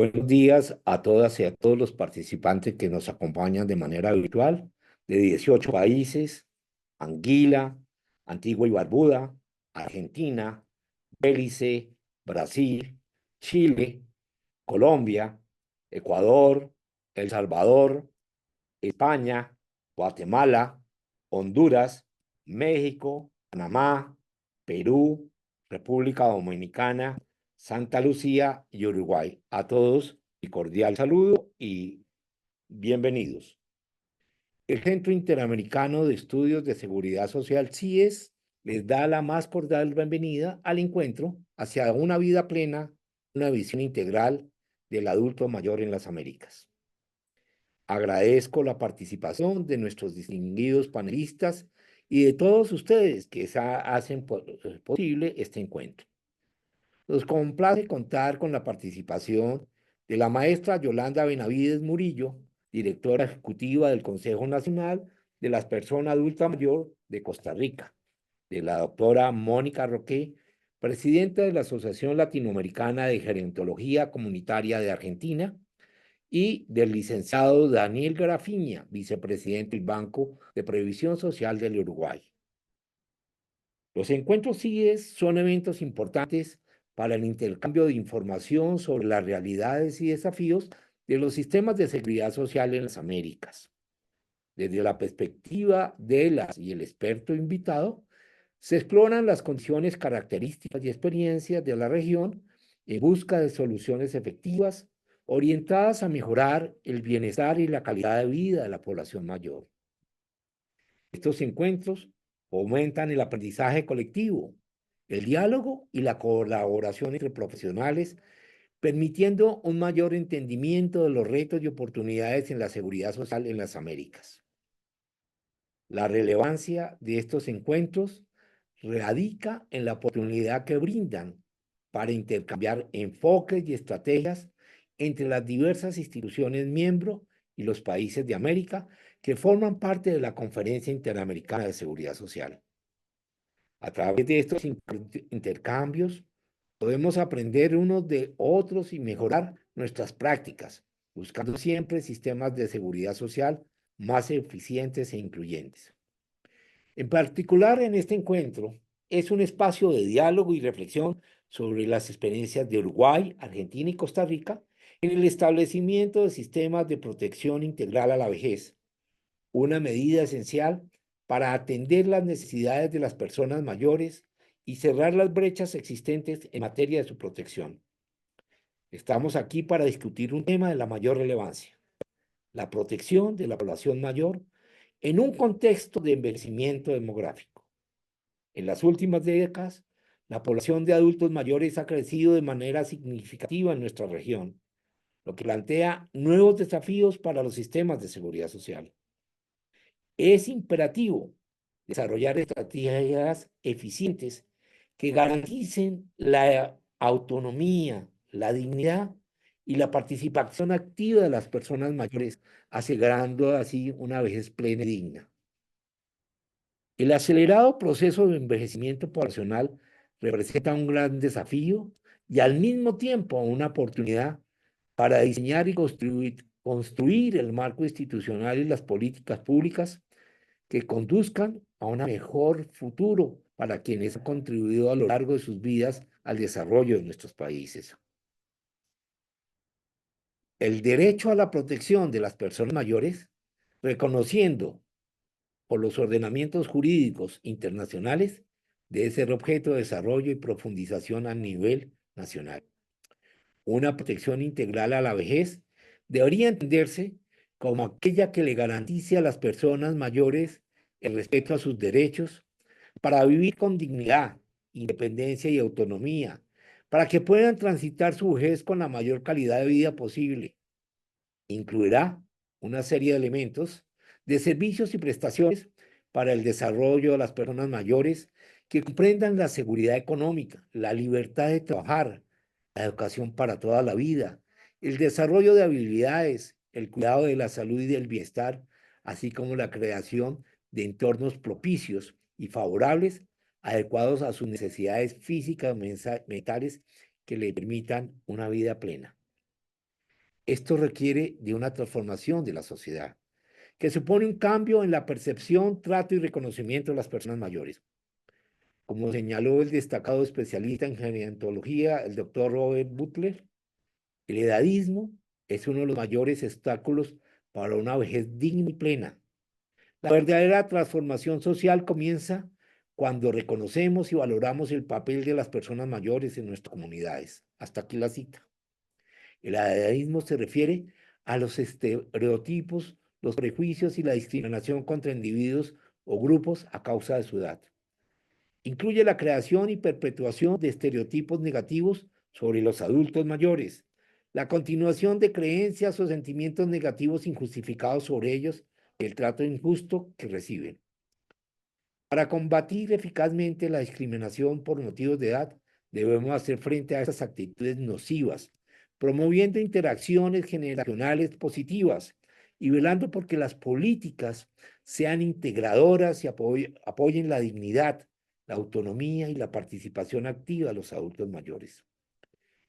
Buenos días a todas y a todos los participantes que nos acompañan de manera virtual de 18 países: Anguila, Antigua y Barbuda, Argentina, Belice, Brasil, Chile, Colombia, Ecuador, El Salvador, España, Guatemala, Honduras, México, Panamá, Perú, República Dominicana, Santa Lucía y Uruguay. A todos mi cordial saludo y bienvenidos. El Centro Interamericano de Estudios de Seguridad Social, CIES, les da la más cordial bienvenida al encuentro hacia una vida plena, una visión integral del adulto mayor en las Américas. Agradezco la participación de nuestros distinguidos panelistas y de todos ustedes que hacen posible este encuentro. Nos complace contar con la participación de la maestra Yolanda Benavides Murillo, directora ejecutiva del Consejo Nacional de las Personas Adultas Mayor de Costa Rica, de la doctora Mónica Roque, presidenta de la Asociación Latinoamericana de Gerontología Comunitaria de Argentina, y del licenciado Daniel Grafiña, vicepresidente del Banco de Previsión Social del Uruguay. Los encuentros CIES son eventos importantes para el intercambio de información sobre las realidades y desafíos de los sistemas de seguridad social en las Américas. Desde la perspectiva de las y el experto invitado, se exploran las condiciones, características y experiencias de la región en busca de soluciones efectivas orientadas a mejorar el bienestar y la calidad de vida de la población mayor. Estos encuentros fomentan el aprendizaje colectivo, el diálogo y la colaboración entre profesionales, permitiendo un mayor entendimiento de los retos y oportunidades en la seguridad social en las Américas. La relevancia de estos encuentros radica en la oportunidad que brindan para intercambiar enfoques y estrategias entre las diversas instituciones miembros y los países de América que forman parte de la Conferencia Interamericana de Seguridad Social. A través de estos intercambios podemos aprender unos de otros y mejorar nuestras prácticas, buscando siempre sistemas de seguridad social más eficientes e incluyentes. En particular, en este encuentro, es un espacio de diálogo y reflexión sobre las experiencias de Uruguay, Argentina y Costa Rica en el establecimiento de sistemas de protección integral a la vejez, una medida esencial para atender las necesidades de las personas mayores y cerrar las brechas existentes en materia de su protección. Estamos aquí para discutir un tema de la mayor relevancia: la protección de la población mayor en un contexto de envejecimiento demográfico. En las últimas décadas, la población de adultos mayores ha crecido de manera significativa en nuestra región, lo que plantea nuevos desafíos para los sistemas de seguridad social. Es imperativo desarrollar estrategias eficientes que garanticen la autonomía, la dignidad y la participación activa de las personas mayores, asegurando así una vejez plena y digna. El acelerado proceso de envejecimiento poblacional representa un gran desafío y al mismo tiempo una oportunidad para diseñar y construir el marco institucional y las políticas públicas que conduzcan a un mejor futuro para quienes han contribuido a lo largo de sus vidas al desarrollo de nuestros países. El derecho a la protección de las personas mayores, reconociendo por los ordenamientos jurídicos internacionales, debe ser objeto de desarrollo y profundización a nivel nacional. Una protección integral a la vejez debería entenderse como aquella que le garantice a las personas mayores el respeto a sus derechos para vivir con dignidad, independencia y autonomía, para que puedan transitar su vejez con la mayor calidad de vida posible. Incluirá una serie de elementos de servicios y prestaciones para el desarrollo de las personas mayores que comprendan la seguridad económica, la libertad de trabajar, la educación para toda la vida, el desarrollo de habilidades, el cuidado de la salud y del bienestar, así como la creación de entornos propicios y favorables, adecuados a sus necesidades físicas, mentales, que le permitan una vida plena. Esto requiere de una transformación de la sociedad, que supone un cambio en la percepción, trato y reconocimiento de las personas mayores. Como señaló el destacado especialista en gerontología, el doctor Robert Butler, el edadismo es uno de los mayores obstáculos para una vejez digna y plena. La verdadera transformación social comienza cuando reconocemos y valoramos el papel de las personas mayores en nuestras comunidades. Hasta aquí la cita. El edadismo se refiere a los estereotipos, los prejuicios y la discriminación contra individuos o grupos a causa de su edad. Incluye la creación y perpetuación de estereotipos negativos sobre los adultos mayores, la continuación de creencias o sentimientos negativos injustificados sobre ellos y el trato injusto que reciben. Para combatir eficazmente la discriminación por motivos de edad, debemos hacer frente a estas actitudes nocivas, promoviendo interacciones generacionales positivas y velando por que las políticas sean integradoras y apoyen la dignidad, la autonomía y la participación activa de los adultos mayores.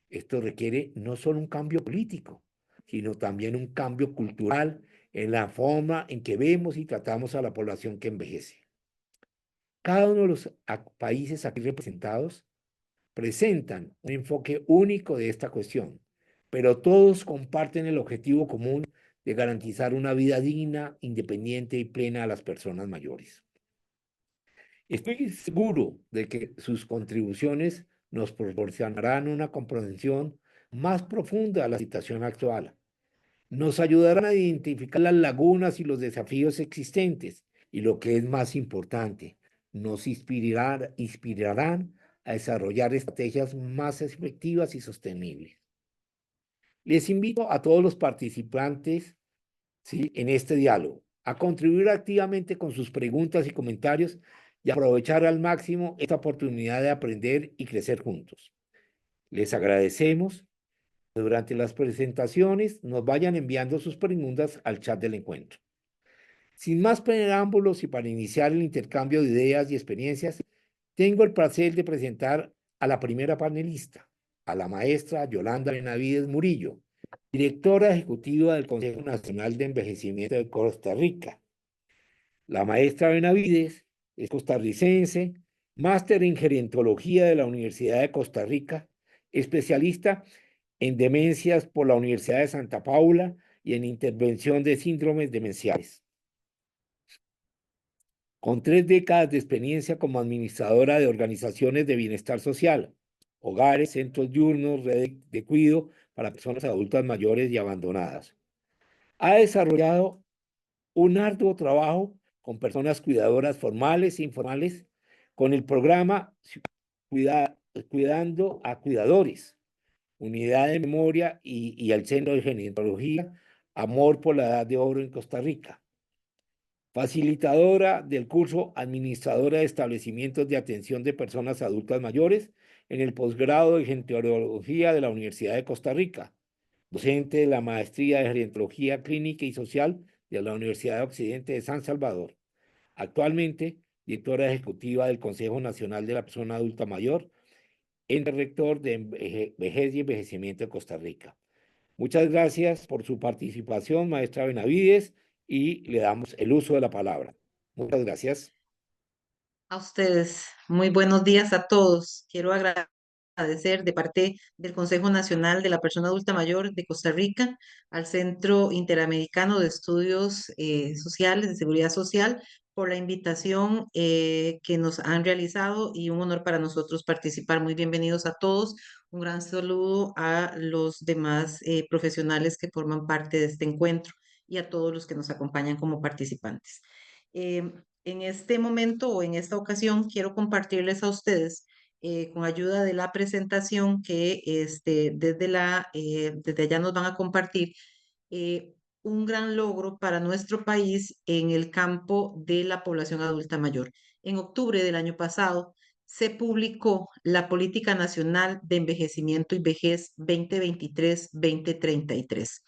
Esto requiere no solo un cambio político, sino también un cambio cultural en la forma en que vemos y tratamos a la población que envejece. Cada uno de los países aquí representados presentan un enfoque único de esta cuestión, pero todos comparten el objetivo común de garantizar una vida digna, independiente y plena a las personas mayores. Estoy seguro de que sus contribuciones nos proporcionarán una comprensión más profunda de la situación actual. Nos ayudarán a identificar las lagunas y los desafíos existentes y lo que es más importante, nos inspirarán a desarrollar estrategias más efectivas y sostenibles. Les invito a todos los participantes, ¿sí?, en este diálogo a contribuir activamente con sus preguntas y comentarios y aprovechar al máximo esta oportunidad de aprender y crecer juntos. Les agradecemos que durante las presentaciones nos vayan enviando sus preguntas al chat del encuentro. Sin más preámbulos y para iniciar el intercambio de ideas y experiencias, tengo el placer de presentar a la primera panelista, a la maestra Yolanda Benavides Murillo, directora ejecutiva del Consejo Nacional de Envejecimiento de Costa Rica. La maestra Benavides es costarricense, máster en gerontología de la Universidad de Costa Rica, especialista en demencias por la Universidad de Santa Paula y en intervención de síndromes demenciales. Con 3 décadas de experiencia como administradora de organizaciones de bienestar social, hogares, centros diurnos, redes de cuidado para personas adultas mayores y abandonadas. Ha desarrollado un arduo trabajo con personas cuidadoras formales e informales con el programa Cuidando a Cuidadores, Unidad de Memoria y el Centro de Genealogía Amor por la Edad de Oro en Costa Rica. Facilitadora del curso Administradora de Establecimientos de Atención de Personas Adultas Mayores en el posgrado de Gerontología de la Universidad de Costa Rica. Docente de la Maestría de Gerontología Clínica y Social de la Universidad de Occidente de San Salvador. Actualmente, directora ejecutiva del Consejo Nacional de la Persona Adulta Mayor, ente rector de Vejez y Envejecimiento de Costa Rica. Muchas gracias por su participación, maestra Benavides, y le damos el uso de la palabra. Muchas gracias. A ustedes, muy buenos días a todos. Quiero agradecer de parte del Consejo Nacional de la Persona Adulta Mayor de Costa Rica al Centro Interamericano de Estudios Sociales, de Seguridad Social, por la invitación que nos han realizado y un honor para nosotros participar. Muy bienvenidos a todos. Un gran saludo a los demás profesionales que forman parte de este encuentro y a todos los que nos acompañan como participantes. En este momento o en esta ocasión quiero compartirles a ustedes con ayuda de la presentación que desde allá nos van a compartir eh, un gran logro para nuestro país en el campo de la población adulta mayor. En octubre del año pasado se publicó la Política Nacional de Envejecimiento y Vejez 2023-2033.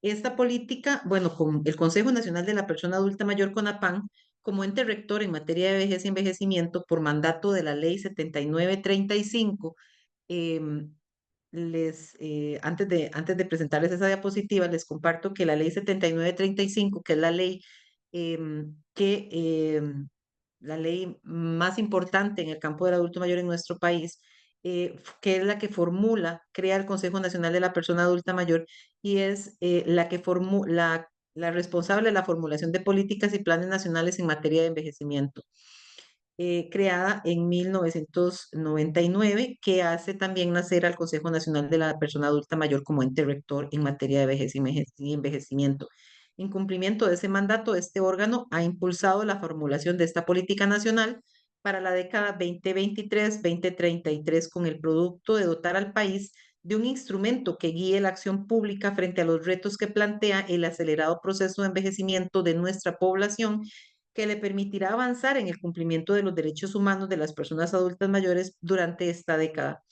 Esta política, bueno, con el Consejo Nacional de la Persona Adulta Mayor, CONAPAN, como ente rector en materia de vejez y envejecimiento por mandato de la Ley 7935, antes de presentarles esa diapositiva, les comparto que la ley 7935, que es la ley que la ley más importante en el campo del adulto mayor en nuestro país, que es la que crea el Consejo Nacional de la Persona Adulta Mayor y es la que la responsable de la formulación de políticas y planes nacionales en materia de envejecimiento, creada en 1999, que hace también nacer al Consejo Nacional de la Persona Adulta Mayor como ente rector en materia de vejez y envejecimiento. En cumplimiento de ese mandato, este órgano ha impulsado la formulación de esta política nacional para la década 2023-2033 con el producto de dotar al país de un instrumento que guíe la acción pública frente a los retos que plantea el acelerado proceso de envejecimiento de nuestra población, que le permitirá avanzar en el cumplimiento de los derechos humanos de las personas adultas mayores durante esta década.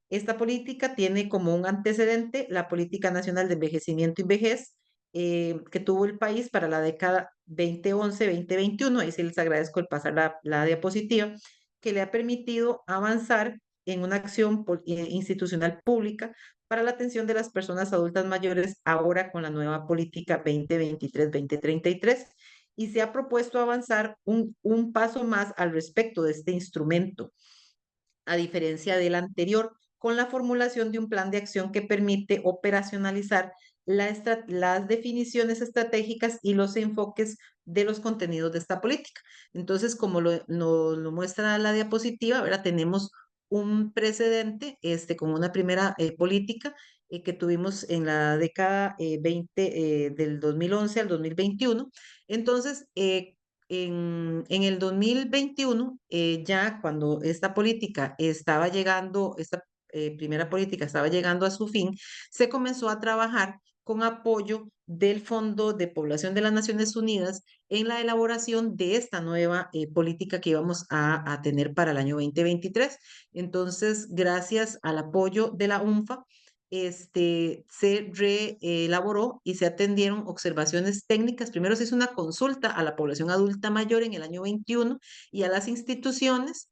Esta política tiene como un antecedente la Política Nacional de Envejecimiento y Vejez, que tuvo el país para la década 2011-2021. Ahí sí les agradezco el pasar la diapositiva, que le ha permitido avanzar en una acción institucional pública para la atención de las personas adultas mayores ahora con la nueva política 2023-2033, y se ha propuesto avanzar un paso más al respecto de este instrumento, a diferencia del anterior, con la formulación de un plan de acción que permite operacionalizar las definiciones estratégicas y los enfoques de los contenidos de esta política. Entonces, como nos lo muestra la diapositiva, ¿verdad? Tenemos un precedente con una primera política que tuvimos en la década 20, del 2011 al 2021. Entonces, en el 2021, ya cuando esta política estaba llegando, esta primera política estaba llegando a su fin, se comenzó a trabajar con apoyo del Fondo de Población de las Naciones Unidas en la elaboración de esta nueva política que íbamos a tener para el año 2023. Entonces, gracias al apoyo de la UNFA, se reelaboró y se atendieron observaciones técnicas. Primero se hizo una consulta a la población adulta mayor en el año 21 y a las instituciones.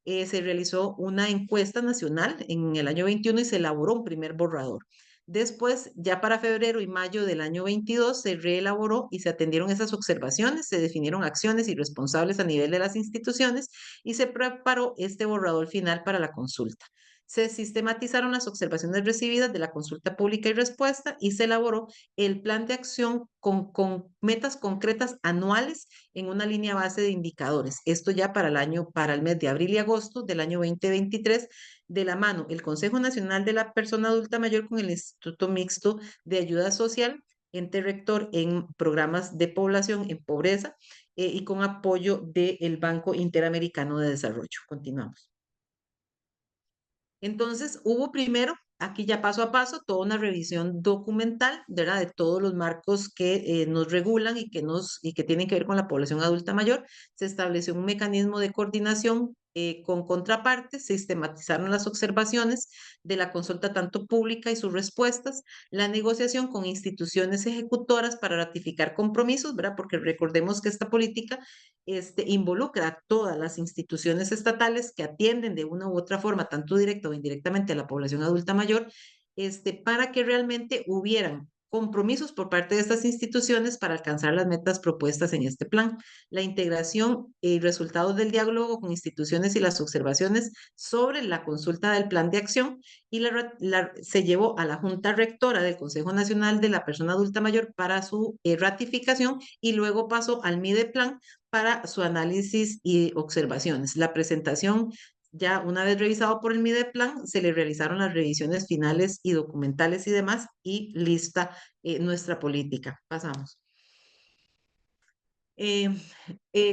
Se realizó una encuesta nacional en el año 21 y se elaboró un primer borrador. Después, ya para febrero y mayo del año 22, se reelaboró y se atendieron esas observaciones, se definieron acciones y responsables a nivel de las instituciones y se preparó este borrador final para la consulta. Se sistematizaron las observaciones recibidas de la consulta pública y respuesta y se elaboró el plan de acción con metas concretas anuales en una línea base de indicadores. Esto ya para el mes de abril y agosto del año 2023, de la mano el Consejo Nacional de la Persona Adulta Mayor con el Instituto Mixto de Ayuda Social, ente rector en programas de población en pobreza, y con apoyo del Banco Interamericano de Desarrollo. Continuamos. Entonces, hubo primero, aquí ya paso a paso, toda una revisión documental, ¿verdad? De todos los marcos que nos regulan y que tienen que ver con la población adulta mayor. Se estableció un mecanismo de coordinación con contrapartes, sistematizaron las observaciones de la consulta tanto pública y sus respuestas, la negociación con instituciones ejecutoras para ratificar compromisos, ¿verdad? Porque recordemos que esta política involucra a todas las instituciones estatales que atienden de una u otra forma, tanto directa o indirectamente, a la población adulta mayor, para que realmente hubieran compromisos por parte de estas instituciones para alcanzar las metas propuestas en este plan. La integración y resultados del diálogo con instituciones y las observaciones sobre la consulta del plan de acción, y se llevó a la Junta Rectora del Consejo Nacional de la Persona Adulta Mayor para su ratificación, y luego pasó al MIDEPLAN para su análisis y observaciones. La presentación, ya una vez revisado por el MIDEPLAN, se le realizaron las revisiones finales y documentales y demás, y lista nuestra política. Pasamos. Eh,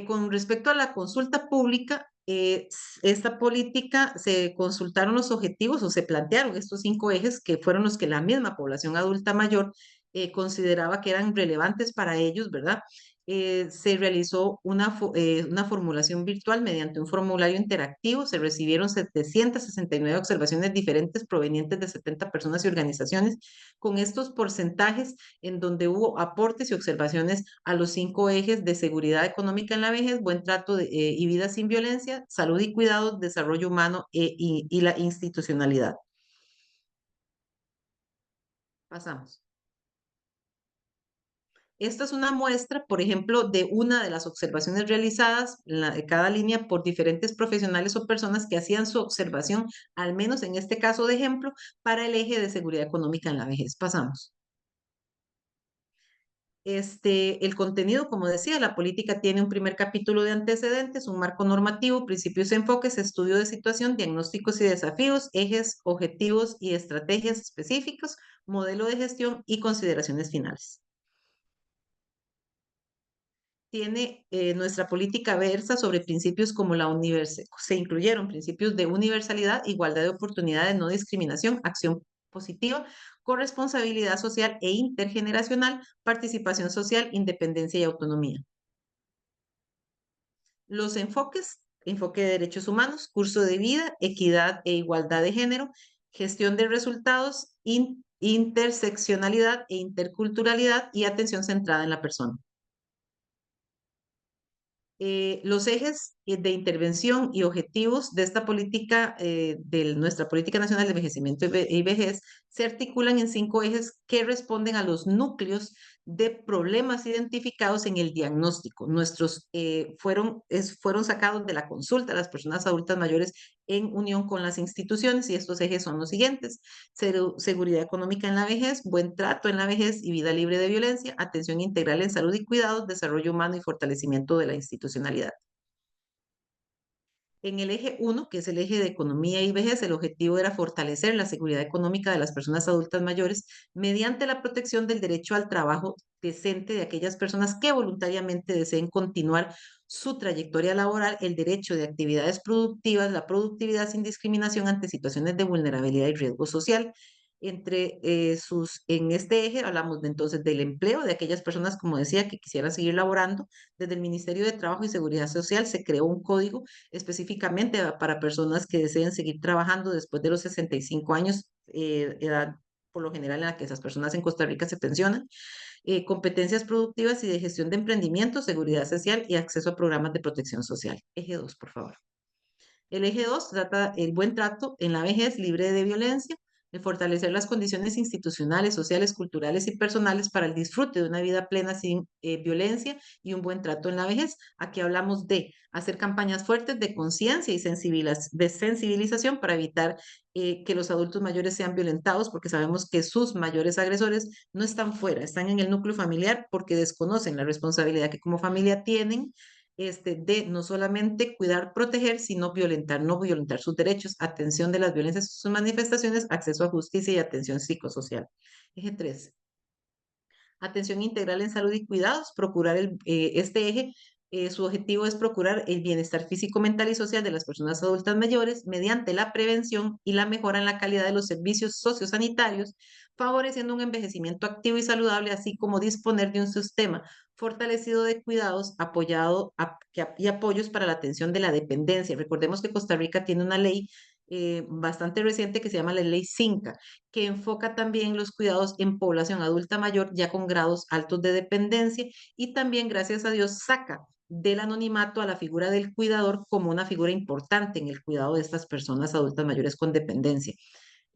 con respecto a la consulta pública, esta política se consultaron los objetivos o se plantearon estos 5 ejes que fueron los que la misma población adulta mayor consideraba que eran relevantes para ellos, ¿verdad? Se realizó una formulación virtual mediante un formulario interactivo. Se recibieron 769 observaciones diferentes provenientes de 70 personas y organizaciones con estos porcentajes, en donde hubo aportes y observaciones a los 5 ejes de seguridad económica en la vejez, buen trato y vida sin violencia, salud y cuidados, desarrollo humano y la institucionalidad. Pasamos. Esta es una muestra, por ejemplo, de una de las observaciones realizadas, de cada línea, por diferentes profesionales o personas que hacían su observación, al menos en este caso de ejemplo, para el eje de seguridad económica en la vejez. Pasamos. El contenido, como decía, la política tiene un primer capítulo de antecedentes, un marco normativo, principios y enfoques, estudio de situación, diagnósticos y desafíos, ejes, objetivos y estrategias específicos, modelo de gestión y consideraciones finales. Tiene nuestra política versa sobre principios como la universidad. Se incluyeron principios de universalidad, igualdad de oportunidades, no discriminación, acción positiva, corresponsabilidad social e intergeneracional, participación social, independencia y autonomía. Los enfoques: enfoque de derechos humanos, curso de vida, equidad e igualdad de género, gestión de resultados, interseccionalidad e interculturalidad y atención centrada en la persona. Los ejes de intervención y objetivos de esta política, de nuestra Política Nacional de Envejecimiento y Vejez, se articulan en 5 ejes que responden a los núcleos de problemas identificados en el diagnóstico. Nuestros fueron sacados de la consulta de las personas adultas mayores en unión con las instituciones, y estos ejes son los siguientes: seguridad económica en la vejez, buen trato en la vejez y vida libre de violencia, atención integral en salud y cuidados, desarrollo humano y fortalecimiento de la institucionalidad. En el eje 1, que es el eje de economía y vejez, el objetivo era fortalecer la seguridad económica de las personas adultas mayores mediante la protección del derecho al trabajo decente de aquellas personas que voluntariamente deseen continuar su trayectoria laboral, el derecho de actividades productivas, la productividad sin discriminación ante situaciones de vulnerabilidad y riesgo social. En este eje hablamos entonces del empleo de aquellas personas, como decía, que quisieran seguir laborando. Desde el Ministerio de Trabajo y Seguridad Social se creó un código específicamente para personas que deseen seguir trabajando después de los 65 años, edad por lo general en la que esas personas en Costa Rica se pensionan. Competencias productivas y de gestión de emprendimiento, seguridad social y acceso a programas de protección social. Eje 2, por favor. El eje 2 trata el buen trato en la vejez libre de violencia, de fortalecer las condiciones institucionales, sociales, culturales y personales para el disfrute de una vida plena sin violencia y un buen trato en la vejez. Aquí hablamos de hacer campañas fuertes de conciencia y de sensibilización para evitar que los adultos mayores sean violentados, porque sabemos que sus mayores agresores no están fuera, están en el núcleo familiar porque desconocen la responsabilidad que como familia tienen, de no solamente cuidar, proteger, sino violentar, no violentar sus derechos, atención de las violencias y sus manifestaciones, acceso a justicia y atención psicosocial. Eje 3. Atención integral en salud y cuidados, este eje, su objetivo es procurar el bienestar físico, mental y social de las personas adultas mayores mediante la prevención y la mejora en la calidad de los servicios sociosanitarios, favoreciendo un envejecimiento activo y saludable, así como disponer de un sistema fortalecido de cuidados y apoyos para la atención de la dependencia. Recordemos que Costa Rica tiene una ley bastante reciente que se llama la Ley 5, que enfoca también los cuidados en población adulta mayor ya con grados altos de dependencia, y también, gracias a Dios, saca del anonimato a la figura del cuidador como una figura importante en el cuidado de estas personas adultas mayores con dependencia.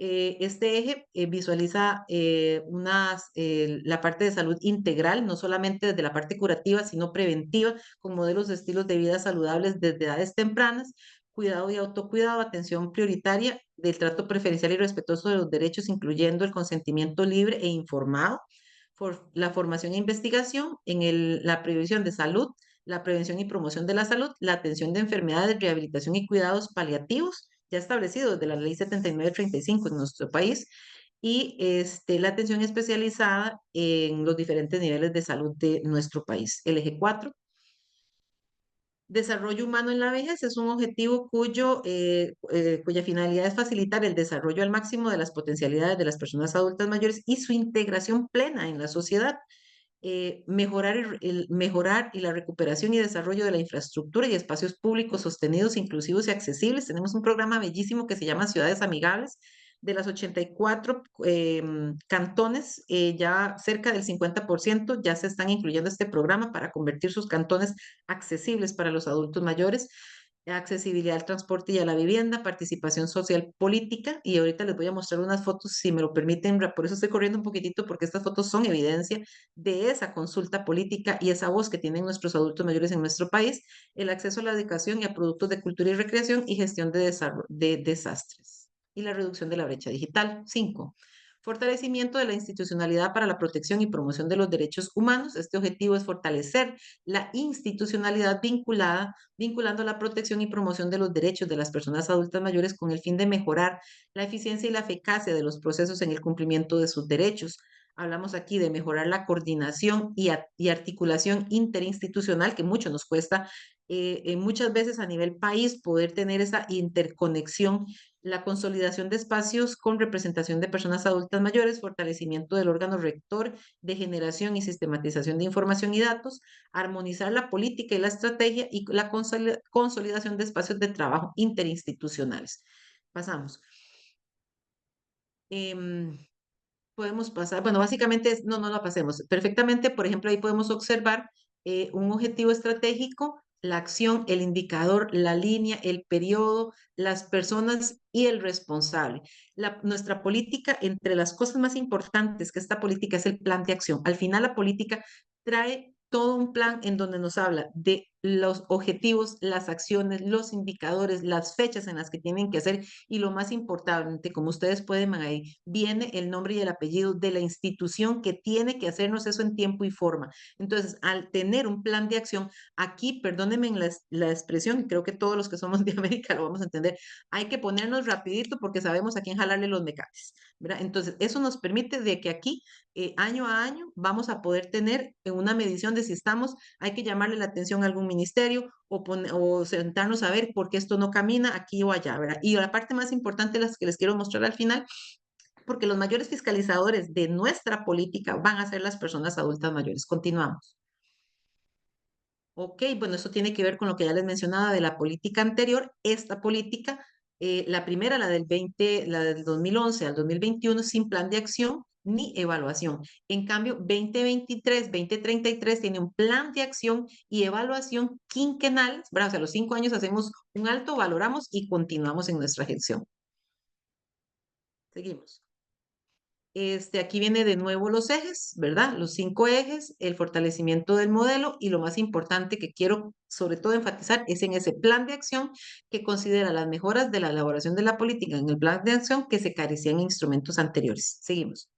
Este eje visualiza la parte de salud integral, no solamente desde la parte curativa, sino preventiva, con modelos de estilos de vida saludables desde edades tempranas, cuidado y autocuidado, atención prioritaria del trato preferencial y respetuoso de los derechos, incluyendo el consentimiento libre e informado, la formación e investigación en la previsión de salud, la prevención y promoción de la salud, la atención de enfermedades, rehabilitación y cuidados paliativos, ya establecido desde la Ley 7935 en nuestro país, y la atención especializada en los diferentes niveles de salud de nuestro país. El eje 4. Desarrollo humano en la vejez es un objetivo cuya finalidad es facilitar el desarrollo al máximo de las potencialidades de las personas adultas mayores y su integración plena en la sociedad. Mejorar y la recuperación y desarrollo de la infraestructura y espacios públicos sostenidos, inclusivos y accesibles. Tenemos un programa bellísimo que se llama Ciudades Amigables. De las 84 cantones, ya cerca del 50% ya se están incluyendo este programa para convertir sus cantones accesibles para los adultos mayores. accesibilidad al transporte y a la vivienda, participación social política, y ahorita les voy a mostrar unas fotos, si me lo permiten, por eso estoy corriendo un poquitito, porque estas fotos son evidencia de esa consulta política y esa voz que tienen nuestros adultos mayores en nuestro país, el acceso a la educación y a productos de cultura y recreación y gestión de desastres y la reducción de la brecha digital. 5. Fortalecimiento de la institucionalidad para la protección y promoción de los derechos humanos. Este objetivo es fortalecer la institucionalidad vinculando la protección y promoción de los derechos de las personas adultas mayores con el fin de mejorar la eficiencia y la eficacia de los procesos en el cumplimiento de sus derechos. Hablamos aquí de mejorar la coordinación y articulación interinstitucional, que mucho nos cuesta muchas veces a nivel país poder tener esa interconexión, la consolidación de espacios con representación de personas adultas mayores, fortalecimiento del órgano rector de generación y sistematización de información y datos, armonizar la política y la estrategia y la consolidación de espacios de trabajo interinstitucionales. Pasamos. Em, Podemos pasar, bueno, básicamente es, no, no la pasemos. Perfectamente, por ejemplo, ahí podemos observar un objetivo estratégico, la acción, el indicador, la línea, el periodo, las personas y el responsable. Nuestra política, entre las cosas más importantes que esta política es el plan de acción. Al final, la política trae todo un plan en donde nos habla de los objetivos, las acciones, los indicadores, las fechas en las que tienen que hacer y lo más importante, como ustedes pueden ver ahí, viene el nombre y el apellido de la institución que tiene que hacernos eso en tiempo y forma. Entonces, al tener un plan de acción, aquí, perdónenme la expresión, y creo que todos los que somos de América lo vamos a entender, hay que ponernos rapidito porque sabemos a quién jalarle los mecates, ¿verdad? Entonces, eso nos permite de que aquí, año a año, vamos a poder tener una medición de si estamos, hay que llamarle la atención a algún ministerio o sentarnos a ver por qué esto no camina aquí o allá, ¿verdad? Y la parte más importante, las que les quiero mostrar al final, porque los mayores fiscalizadores de nuestra política van a ser las personas adultas mayores. Continuamos. Ok, bueno, eso tiene que ver con lo que ya les mencionaba de la política anterior. Esta política, la primera, la del 2011 al 2021, sin plan de acción ni evaluación. En cambio, 2023 tiene un plan de acción y evaluación quinquenal, ¿verdad? O sea, los 5 años hacemos un alto, valoramos y continuamos en nuestra gestión. Seguimos. Aquí viene de nuevo los ejes, ¿verdad? Los 5 ejes, el fortalecimiento del modelo y lo más importante que quiero sobre todo enfatizar es en ese plan de acción que considera las mejoras de la elaboración de la política en el plan de acción que se carecían en instrumentos anteriores. Seguimos.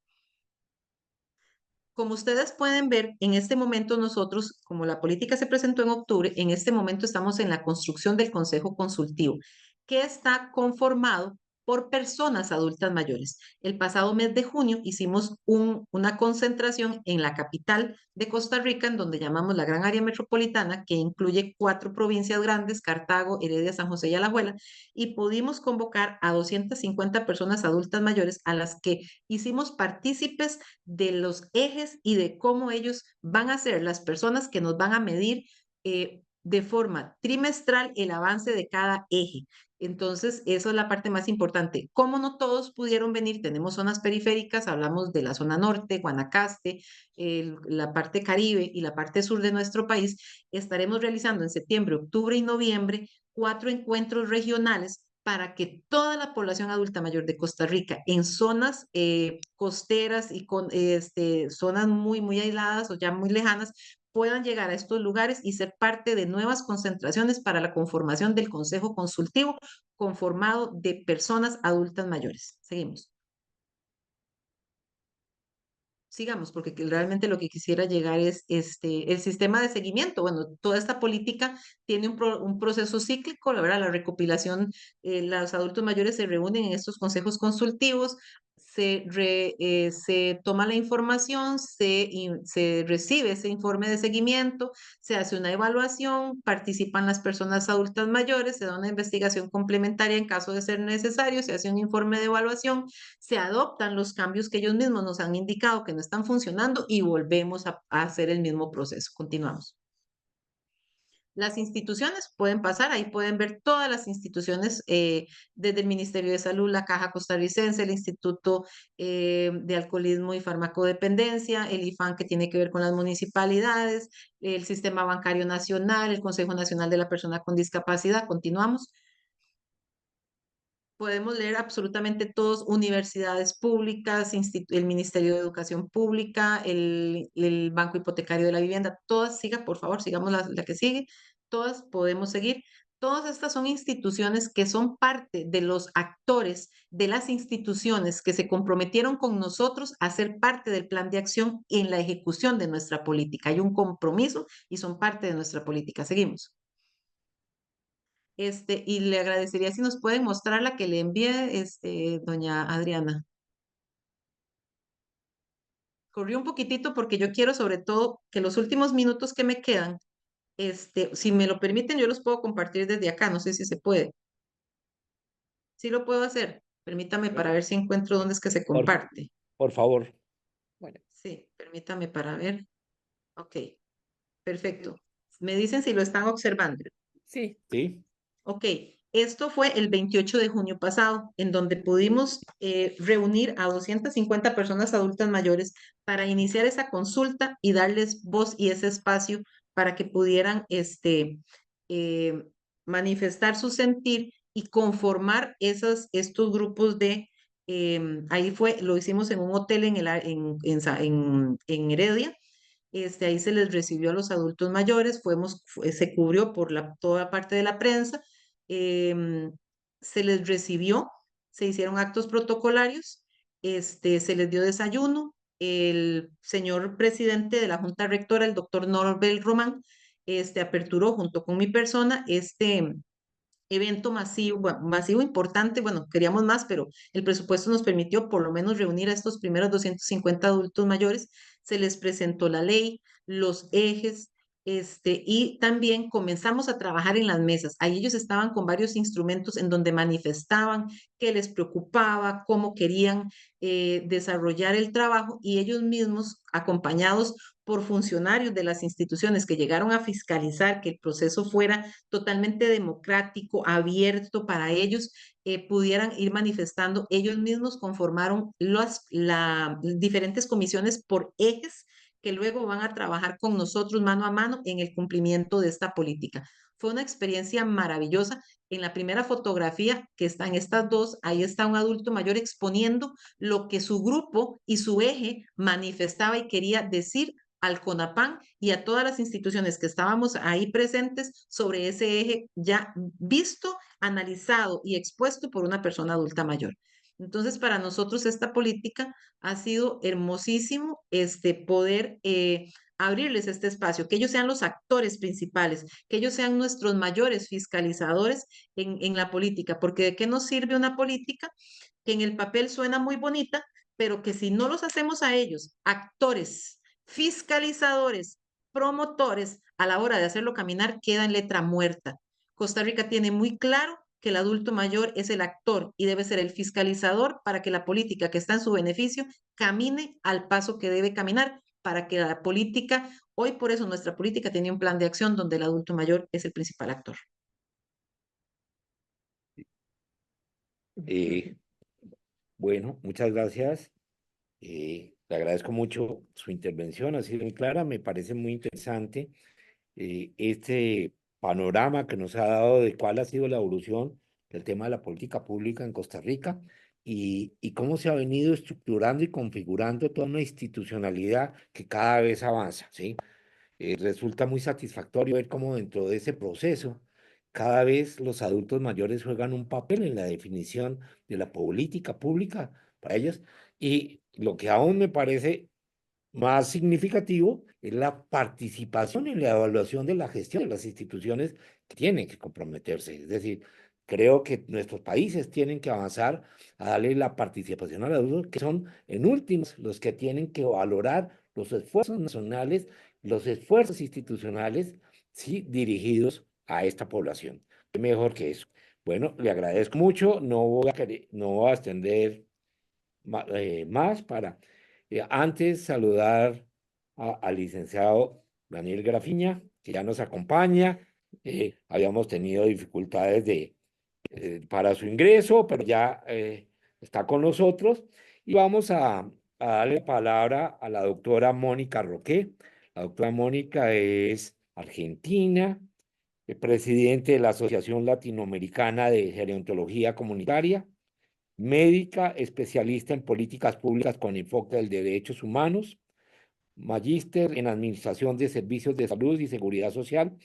Como ustedes pueden ver, en este momento nosotros, como la política se presentó en octubre, en este momento estamos en la construcción del Consejo Consultivo, que está conformado por personas adultas mayores. El pasado mes de junio hicimos una concentración en la capital de Costa Rica, en donde llamamos la Gran Área Metropolitana, que incluye 4 provincias grandes, Cartago, Heredia, San José y Alajuela, y pudimos convocar a 250 personas adultas mayores a las que hicimos partícipes de los ejes y de cómo ellos van a ser las personas que nos van a medir de forma trimestral el avance de cada eje. Entonces, eso es la parte más importante. Como no todos pudieron venir, tenemos zonas periféricas, hablamos de la zona norte, Guanacaste, la parte caribe y la parte sur de nuestro país. Estaremos realizando en septiembre, octubre y noviembre 4 encuentros regionales para que toda la población adulta mayor de Costa Rica en zonas costeras y con zonas muy, muy aisladas o ya muy lejanas puedan llegar a estos lugares y ser parte de nuevas concentraciones para la conformación del Consejo Consultivo conformado de personas adultas mayores. Seguimos. Sigamos, porque realmente lo que quisiera llegar es el sistema de seguimiento. Bueno, toda esta política tiene un proceso cíclico, la verdad, la recopilación, los adultos mayores se reúnen en estos consejos consultivos, se toma la información, se recibe ese informe de seguimiento, se hace una evaluación, participan las personas adultas mayores, se da una investigación complementaria en caso de ser necesario, se hace un informe de evaluación, se adoptan los cambios que ellos mismos nos han indicado que no están funcionando y volvemos a hacer el mismo proceso. Continuamos. Las instituciones pueden pasar, ahí pueden ver todas las instituciones, desde el Ministerio de Salud, la Caja Costarricense, el Instituto de Alcoholismo y Farmacodependencia, el IFAN que tiene que ver con las municipalidades, el Sistema Bancario Nacional, el Consejo Nacional de la Persona con Discapacidad. Continuamos. Podemos leer absolutamente todos, universidades públicas, el Ministerio de Educación Pública, el Banco Hipotecario de la Vivienda, todas, siga, por favor, sigamos la que sigue, todas podemos seguir. Todas estas son instituciones que son parte de los actores de las instituciones que se comprometieron con nosotros a ser parte del plan de acción en la ejecución de nuestra política. Hay un compromiso y son parte de nuestra política. Seguimos. Y le agradecería si nos pueden mostrar la que le envié, doña Adriana. Corrí un poquitito porque yo quiero sobre todo que los últimos minutos que me quedan, si me lo permiten, yo los puedo compartir desde acá, no sé si se puede. Sí lo puedo hacer. Permítame para Bueno, ver si encuentro dónde es que se por, comparte. por favor. Bueno, Sí, permítame para ver. Ok, perfecto. Me dicen si lo están observando. sí. Sí, Ok, esto fue el 28 de junio pasado, en donde pudimos reunir a 250 personas adultas mayores para iniciar esa consulta y darles voz y ese espacio para que pudieran eh, manifestar su sentir y conformar estos grupos ahí fue, lo hicimos en un hotel en Heredia. Ahí se les recibió a los adultos mayores, se cubrió por toda parte de la prensa, em, se les recibió, se hicieron actos protocolarios, se les dio desayuno, el señor presidente de la Junta Rectora, el doctor Norbert Román, aperturó junto con mi persona evento masivo, masivo importante, bueno, queríamos más, pero el presupuesto nos permitió por lo menos reunir a estos primeros 250 adultos mayores, se les presentó la ley, los ejes, y también comenzamos a trabajar en las mesas. Ahí ellos estaban con varios instrumentos en donde manifestaban qué les preocupaba, cómo querían desarrollar el trabajo y ellos mismos, acompañados por funcionarios de las instituciones que llegaron a fiscalizar que el proceso fuera totalmente democrático, abierto para ellos, pudieran ir manifestando. Ellos mismos conformaron las diferentes comisiones por ejes que luego van a trabajar con nosotros mano a mano en el cumplimiento de esta política. Fue una experiencia maravillosa. En la primera fotografía, que están estas dos, ahí está un adulto mayor exponiendo lo que su grupo y su eje manifestaba y quería decir al CONAPAN y a todas las instituciones que estábamos ahí presentes sobre ese eje ya visto, analizado y expuesto por una persona adulta mayor. Entonces, para nosotros esta política ha sido hermosísimo poder abrirles este espacio, que ellos sean los actores principales, que ellos sean nuestros mayores fiscalizadores en la política, porque ¿de qué nos sirve una política que en el papel suena muy bonita, pero que si no los hacemos a ellos actores, fiscalizadores, promotores, a la hora de hacerlo caminar, queda en letra muerta? Costa Rica tiene muy claro que el adulto mayor es el actor y debe ser el fiscalizador para que la política que está en su beneficio camine al paso que debe caminar, para que la política, hoy por eso nuestra política tiene un plan de acción donde el adulto mayor es el principal actor. eh, bueno, muchas gracias. Le agradezco mucho su intervención, ha sido muy clara, me parece muy interesante este panorama que nos ha dado de cuál ha sido la evolución del tema de la política pública en Costa Rica y cómo se ha venido estructurando y configurando toda una institucionalidad que cada vez avanza, ¿sí? Resulta muy satisfactorio ver cómo dentro de ese proceso cada vez los adultos mayores juegan un papel en la definición de la política pública para ellos y lo que aún me parece más significativo es la participación en la evaluación de la gestión de las instituciones que tienen que comprometerse. Es decir, creo que nuestros países tienen que avanzar a darle la participación a los adultos, que son en últimos los que tienen que valorar los esfuerzos nacionales, los esfuerzos institucionales, sí, dirigidos a esta población. ¿Qué mejor que eso? Bueno, le agradezco mucho, no voy a extender más para antes saludar al licenciado Daniel Grafiña, que ya nos acompaña, habíamos tenido dificultades para su ingreso, pero ya está con nosotros. Y vamos a darle palabra a la doctora Mónica Roqué. La doctora Mónica es argentina, presidente de la Asociación Latinoamericana de Gerontología Comunitaria, médica, especialista en políticas públicas con enfoque de derechos humanos, magíster en Administración de Servicios de Salud y Seguridad Social,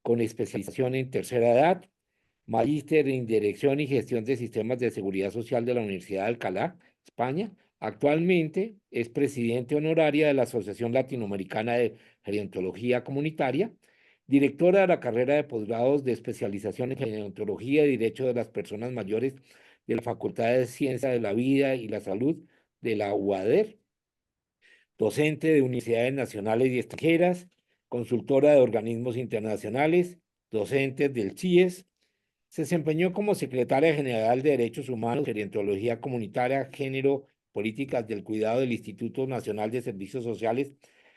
con especialización en tercera edad, magíster en Dirección y Gestión de Sistemas de Seguridad Social de la Universidad de Alcalá, España. Actualmente es presidente honoraria de la Asociación Latinoamericana de Gerontología Comunitaria, directora de la carrera de posgrados de especialización en gerontología y derecho de las personas mayores de la Facultad de Ciencia de la Vida y la Salud de la UADER, docente de universidades nacionales y extranjeras, consultora de organismos internacionales, docente del CIES. Se desempeñó como secretaria general de Derechos Humanos, Gerontología Comunitaria, Género, Políticas del Cuidado del Instituto Nacional de Servicios Sociales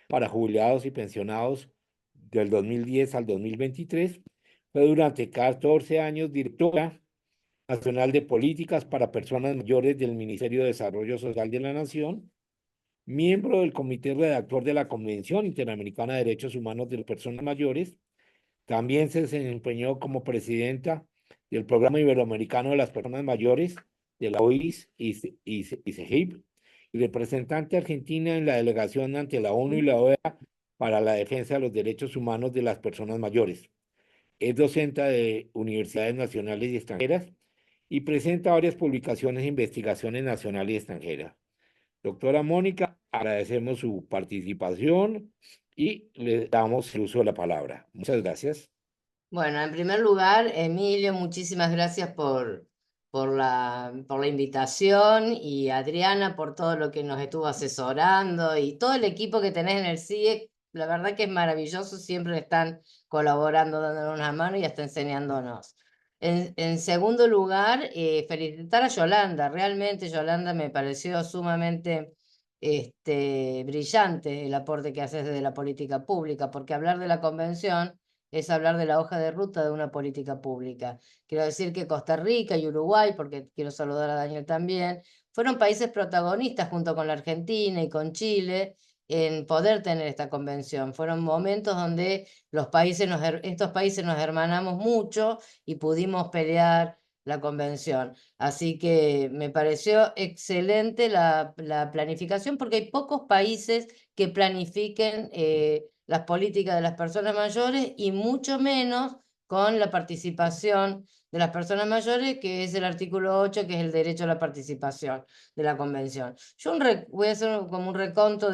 para Jubilados y Pensionados del 2010 al 2023. Fue durante 14 años directora nacional de políticas para personas mayores del Ministerio de Desarrollo Social de la Nación, miembro del comité redactor de la Convención Interamericana de Derechos Humanos de las Personas Mayores. También se desempeñó como presidenta del Programa Iberoamericano de las Personas Mayores de la OIS y CEGIP, y representante argentina en la delegación ante la ONU y la OEA para la defensa de los derechos humanos de las personas mayores. Es docente de universidades nacionales y extranjeras y presenta varias publicaciones e investigaciones nacionales y extranjeras. Doctora Mónica, agradecemos su participación y le damos el uso de la palabra. Muchas gracias. Bueno, en primer lugar, Emilio, muchísimas gracias por la invitación y Adriana por todo lo que nos estuvo asesorando y todo el equipo que tenés en el CIE. La verdad que es maravilloso, siempre están colaborando, dándonos una mano y hasta enseñándonos. En segundo lugar, felicitar a Yolanda. Realmente Yolanda me pareció sumamente brillante el aporte que haces desde la política pública, porque hablar de la convención es hablar de la hoja de ruta de una política pública. Quiero decir que Costa Rica y Uruguay, porque quiero saludar a Daniel también, fueron países protagonistas junto con la Argentina y con Chile en poder tener esta convención. Fueron momentos donde estos países nos hermanamos mucho y pudimos pelear la convención. Así que me pareció excelente la planificación porque hay pocos países que planifiquen las políticas de las personas mayores y mucho menos con la participación de las personas mayores, que es el artículo 8, que es el derecho a la participación de la convención. Yo voy a hacer como un reconto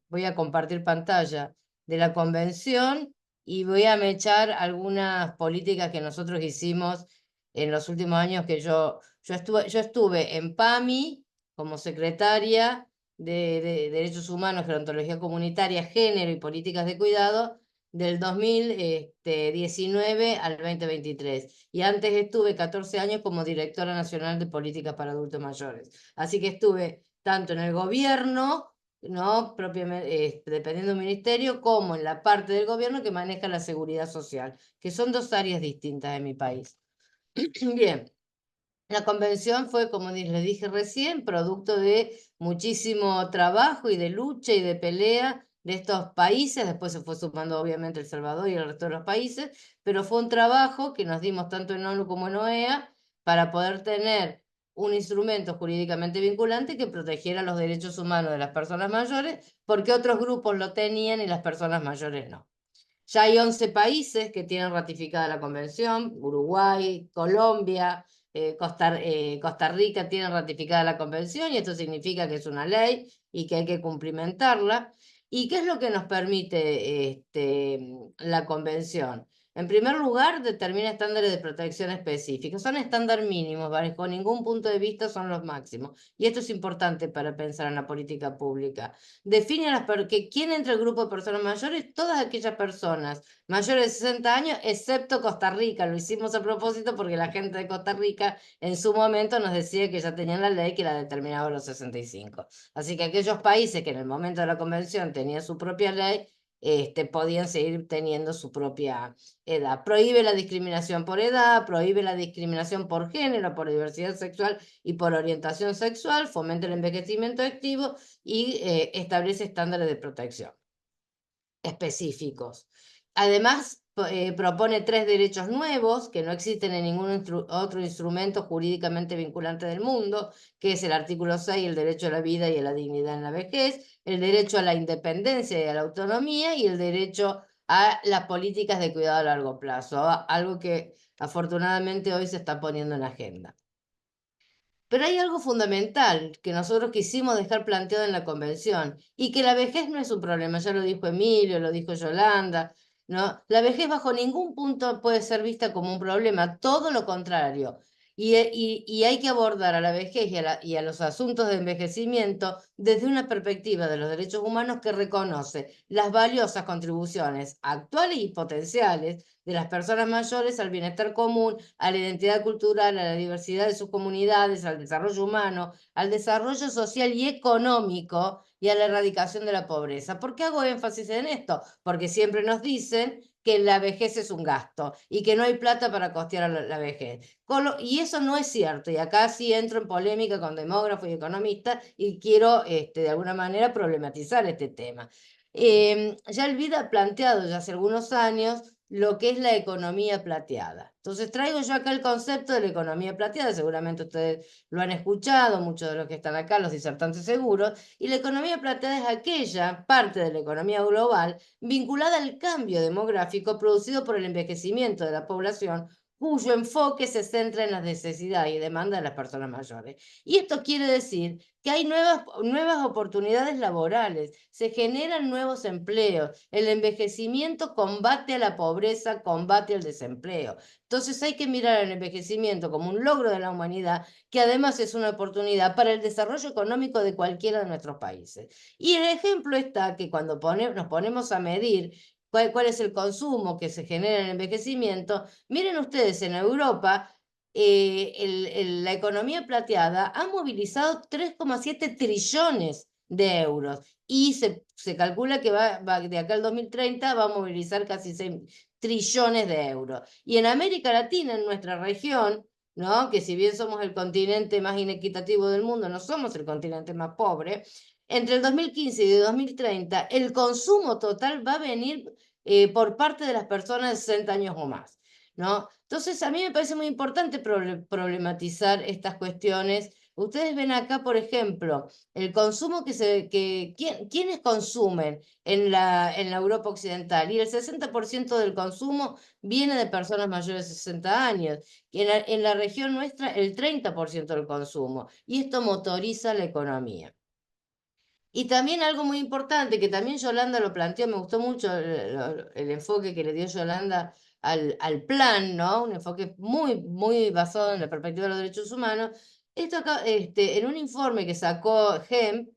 voy a compartir pantalla de la convención y voy a mechar algunas políticas que nosotros hicimos en los últimos años yo estuve en PAMI como secretaria de Derechos Humanos, Gerontología Comunitaria, Género y Políticas de Cuidado del 2019 al 2023. Y antes estuve 14 años como directora nacional de políticas para adultos mayores. Así que estuve tanto en el gobierno, ¿no? Propiamente, dependiendo del ministerio, como en la parte del gobierno que maneja la seguridad social, que son dos áreas distintas en mi país. Bien. La convención fue, como les dije recién, producto de muchísimo trabajo y de lucha y de pelea de estos países. Después se fue sumando obviamente El Salvador y el resto de los países, pero fue un trabajo que nos dimos tanto en ONU como en OEA para poder tener un instrumento jurídicamente vinculante que protegiera los derechos humanos de las personas mayores, porque otros grupos lo tenían y las personas mayores no. Ya hay 11 países que tienen ratificada la convención: Uruguay, Colombia, Costa Rica tienen ratificada la convención, y esto significa que es una ley y que hay que cumplimentarla. ¿Y qué es lo que nos permite la convención? En primer lugar, determina estándares de protección específicos. Son estándares mínimos, bajo ningún punto de vista son los máximos. Y esto es importante para pensar en la política pública. Define que quién entra al grupo de personas mayores: todas aquellas personas mayores de 60 años, excepto Costa Rica. Lo hicimos a propósito porque la gente de Costa Rica en su momento nos decía que ya tenían la ley que la determinaba a los 65. Así que aquellos países que en el momento de la convención tenían su propia ley, podían seguir teniendo su propia edad. Prohíbe la discriminación por edad, prohíbe la discriminación por género, por diversidad sexual y por orientación sexual, fomenta el envejecimiento activo y establece estándares de protección específicos. Además, propone 3 derechos nuevos que no existen en ningún otro instrumento jurídicamente vinculante del mundo, que es el artículo 6, el derecho a la vida y a la dignidad en la vejez, el derecho a la independencia y a la autonomía y el derecho a las políticas de cuidado a largo plazo, algo que afortunadamente hoy se está poniendo en agenda. Pero hay algo fundamental que nosotros quisimos dejar planteado en la convención y que la vejez no es un problema, ya lo dijo Emilio, lo dijo Yolanda, ¿no? La vejez bajo ningún punto puede ser vista como un problema, todo lo contrario. Y hay que abordar a la vejez y a los asuntos de envejecimiento desde una perspectiva de los derechos humanos que reconoce las valiosas contribuciones actuales y potenciales de las personas mayores al bienestar común, a la identidad cultural, a la diversidad de sus comunidades, al desarrollo humano, al desarrollo social y económico y a la erradicación de la pobreza. ¿Por qué hago énfasis en esto? Porque siempre nos dicen que la vejez es un gasto y que no hay plata para costear la vejez. Y eso no es cierto, y acá sí entro en polémica con demógrafos y economistas y quiero de alguna manera problematizar este tema. Ya Elvira ha planteado ya hace algunos años lo que es la economía plateada. Entonces traigo yo acá el concepto de la economía plateada, seguramente ustedes lo han escuchado, muchos de los que están acá, los disertantes seguros, y la economía plateada es aquella parte de la economía global vinculada al cambio demográfico producido por el envejecimiento de la población, cuyo enfoque se centra en las necesidades y demandas de las personas mayores. Y esto quiere decir que hay nuevas oportunidades laborales, se generan nuevos empleos, el envejecimiento combate a la pobreza, combate al desempleo. Entonces hay que mirar el envejecimiento como un logro de la humanidad, que además es una oportunidad para el desarrollo económico de cualquiera de nuestros países. Y el ejemplo está que cuando nos ponemos a medir cuál es el consumo que se genera en el envejecimiento, miren ustedes, en Europa la economía plateada ha movilizado 3,7 trillones de euros y se calcula que de acá al 2030 va a movilizar casi 6 trillones de euros. Y en América Latina, en nuestra región, ¿no? Que si bien somos el continente más inequitativo del mundo, no somos el continente más pobre, entre el 2015 y el 2030 el consumo total va a venir por parte de las personas de 60 años o más, ¿no? Entonces, a mí me parece muy importante problematizar estas cuestiones. Ustedes ven acá, por ejemplo, el consumo ¿quiénes consumen en la Europa Occidental? Y el 60% del consumo viene de personas mayores de 60 años. Y en la región nuestra, el 30% del consumo. Y esto motoriza la economía. Y también algo muy importante, que también Yolanda lo planteó, me gustó mucho el enfoque que le dio Yolanda al plan, ¿no? Un enfoque muy basado en la perspectiva de los derechos humanos. Esto acá, en un informe que sacó GEM,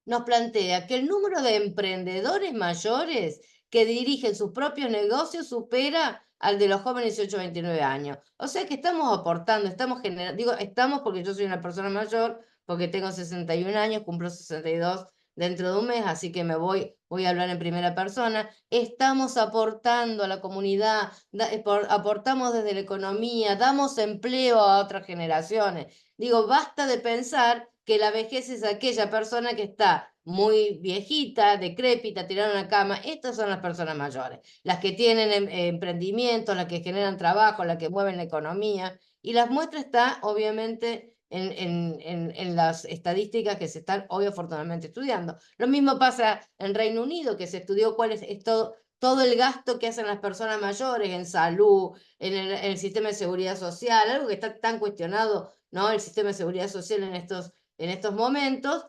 nos plantea que el número de emprendedores mayores que dirigen sus propios negocios supera al de los jóvenes de 18 a 29 años. O sea que estamos aportando, estamos generando, digo, estamos porque yo soy una persona mayor, porque tengo 61 años, cumplo 62 dentro de un mes, así que voy a hablar en primera persona. Estamos aportando a la comunidad, aportamos desde la economía, damos empleo a otras generaciones. Digo, basta de pensar que la vejez es aquella persona que está muy viejita, decrépita, tirada en la cama. Estas son las personas mayores, las que tienen emprendimientos, las que generan trabajo, las que mueven la economía. Y las muestras está, obviamente, en las estadísticas que se están hoy afortunadamente estudiando. Lo mismo pasa en Reino Unido, que se estudió cuál es todo el gasto que hacen las personas mayores en salud, en el sistema de seguridad social, algo que está tan cuestionado, ¿no? El sistema de seguridad social en estos momentos,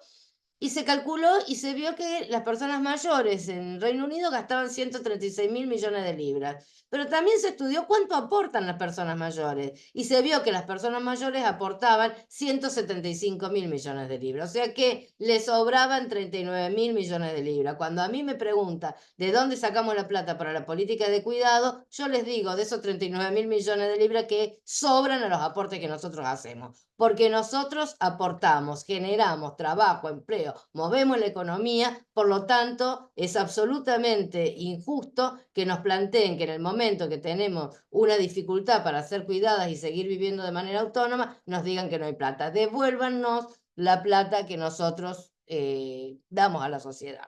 y se calculó y se vio que las personas mayores en Reino Unido gastaban 136.000 millones de libras. Pero también se estudió cuánto aportan las personas mayores y se vio que las personas mayores aportaban 175.000 millones de libras. O sea que les sobraban 39.000 millones de libras. Cuando a mí me pregunta de dónde sacamos la plata para la política de cuidado, yo les digo de esos 39.000 millones de libras que sobran a los aportes que nosotros hacemos. Porque nosotros aportamos, generamos trabajo, empleo, movemos la economía, por lo tanto es absolutamente injusto que nos planteen que en el momento que tenemos una dificultad para ser cuidadas y seguir viviendo de manera autónoma, nos digan que no hay plata. Devuélvanos la plata que nosotros damos a la sociedad.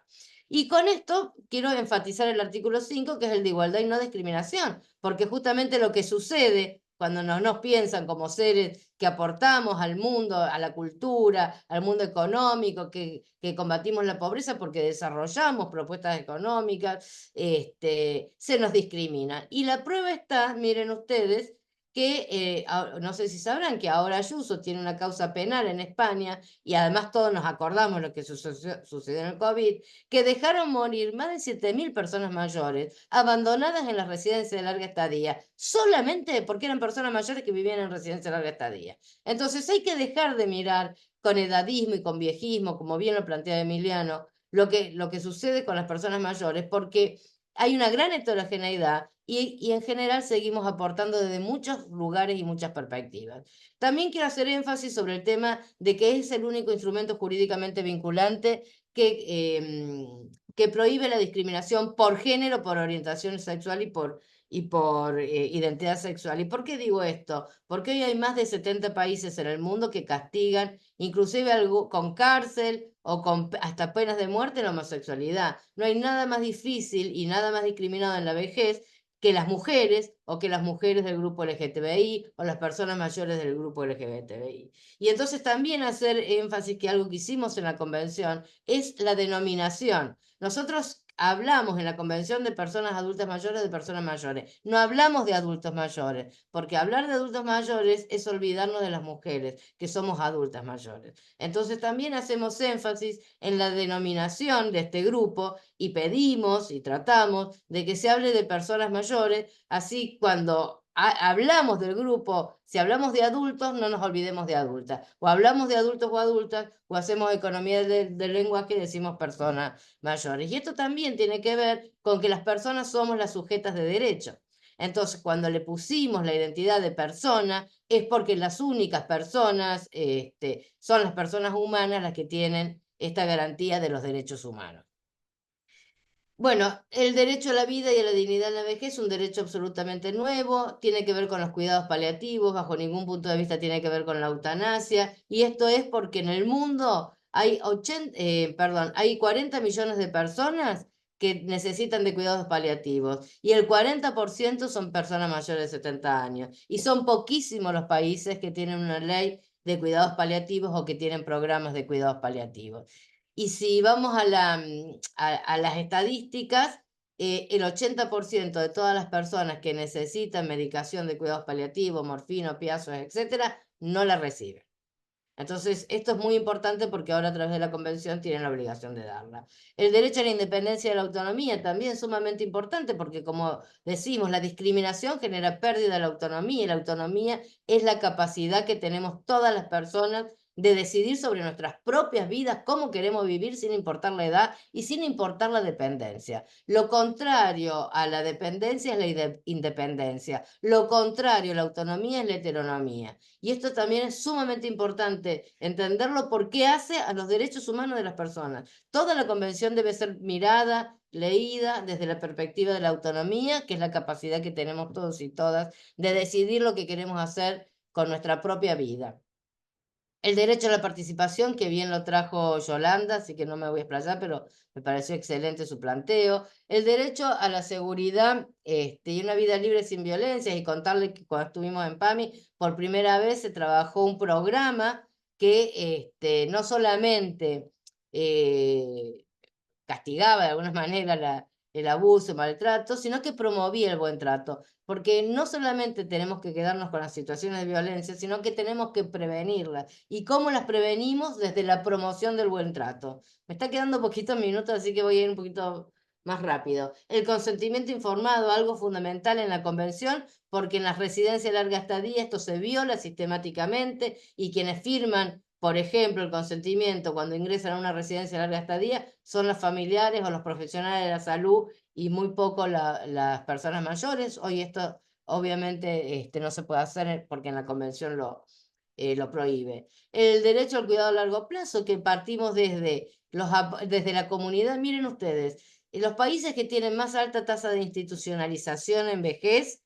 Y con esto quiero enfatizar el artículo 5, que es el de igualdad y no discriminación, porque justamente lo que sucede cuando no nos piensan como seres que aportamos al mundo, a la cultura, al mundo económico, que combatimos la pobreza porque desarrollamos propuestas económicas, se nos discrimina. Y la prueba está, miren ustedes, que no sé si sabrán que ahora Ayuso tiene una causa penal en España, y además todos nos acordamos lo que sucedió en el COVID, que dejaron morir más de 7.000 personas mayores abandonadas en las residencias de larga estadía, solamente porque eran personas mayores que vivían en residencias de larga estadía. Entonces hay que dejar de mirar con edadismo y con viejismo, como bien lo plantea Emiliano, lo que sucede con las personas mayores, porque hay una gran heterogeneidad y en general seguimos aportando desde muchos lugares y muchas perspectivas. También quiero hacer énfasis sobre el tema de que es el único instrumento jurídicamente vinculante que prohíbe la discriminación por género, por orientación sexual y por identidad sexual. ¿Y por qué digo esto? Porque hoy hay más de 70 países en el mundo que castigan, inclusive con cárcel o con hasta penas de muerte, la homosexualidad. No hay nada más difícil y nada más discriminado en la vejez que las mujeres o que las mujeres del grupo LGTBI o las personas mayores del grupo LGBTI. Y entonces también hacer énfasis que algo que hicimos en la convención es la denominación. Nosotros hablamos en la convención de personas adultas mayores, de personas mayores. No hablamos de adultos mayores, porque hablar de adultos mayores es olvidarnos de las mujeres, que somos adultas mayores. Entonces también hacemos énfasis en la denominación de este grupo y pedimos y tratamos de que se hable de personas mayores, así cuando hablamos del grupo, si hablamos de adultos, no nos olvidemos de adultas. O hablamos de adultos o adultas, o hacemos economía del lenguaje y decimos personas mayores. Y esto también tiene que ver con que las personas somos las sujetas de derecho. Entonces, cuando le pusimos la identidad de persona, es porque las únicas personas son las personas humanas las que tienen esta garantía de los derechos humanos. Bueno, el derecho a la vida y a la dignidad en la vejez es un derecho absolutamente nuevo, tiene que ver con los cuidados paliativos, bajo ningún punto de vista tiene que ver con la eutanasia, y esto es porque en el mundo hay 40 millones de personas que necesitan de cuidados paliativos, y el 40% son personas mayores de 70 años, y son poquísimos los países que tienen una ley de cuidados paliativos o que tienen programas de cuidados paliativos. Y si vamos a las estadísticas, el 80% de todas las personas que necesitan medicación de cuidados paliativos, morfina, opiáceos, etcétera, no la reciben. Entonces, esto es muy importante porque ahora a través de la convención tienen la obligación de darla. El derecho a la independencia y a la autonomía también es sumamente importante porque, como decimos, la discriminación genera pérdida de la autonomía, y la autonomía es la capacidad que tenemos todas las personas de decidir sobre nuestras propias vidas, cómo queremos vivir sin importar la edad y sin importar la dependencia. Lo contrario a la dependencia es la independencia. Lo contrario a la autonomía es la heteronomía. Y esto también es sumamente importante entenderlo porque hace a los derechos humanos de las personas. Toda la convención debe ser mirada, leída desde la perspectiva de la autonomía, que es la capacidad que tenemos todos y todas de decidir lo que queremos hacer con nuestra propia vida. El derecho a la participación, que bien lo trajo Yolanda, así que no me voy a explayar, pero me pareció excelente su planteo. El derecho a la seguridad y una vida libre sin violencia, y contarle que cuando estuvimos en PAMI, por primera vez se trabajó un programa que no solamente castigaba de alguna manera el abuso, el maltrato, sino que promovía el buen trato, porque no solamente tenemos que quedarnos con las situaciones de violencia, sino que tenemos que prevenirlas. ¿Y cómo las prevenimos? Desde la promoción del buen trato. Me está quedando poquitos minutos, así que voy a ir un poquito más rápido. El consentimiento informado, algo fundamental en la convención, porque en las residencias de larga estadía esto se viola sistemáticamente, y quienes firman, por ejemplo, el consentimiento cuando ingresan a una residencia de larga estadía son los familiares o los profesionales de la salud, y muy poco las personas mayores. Hoy esto obviamente no se puede hacer porque en la convención lo prohíbe. El derecho al cuidado a largo plazo, que partimos desde la comunidad. Miren ustedes, los países que tienen más alta tasa de institucionalización en vejez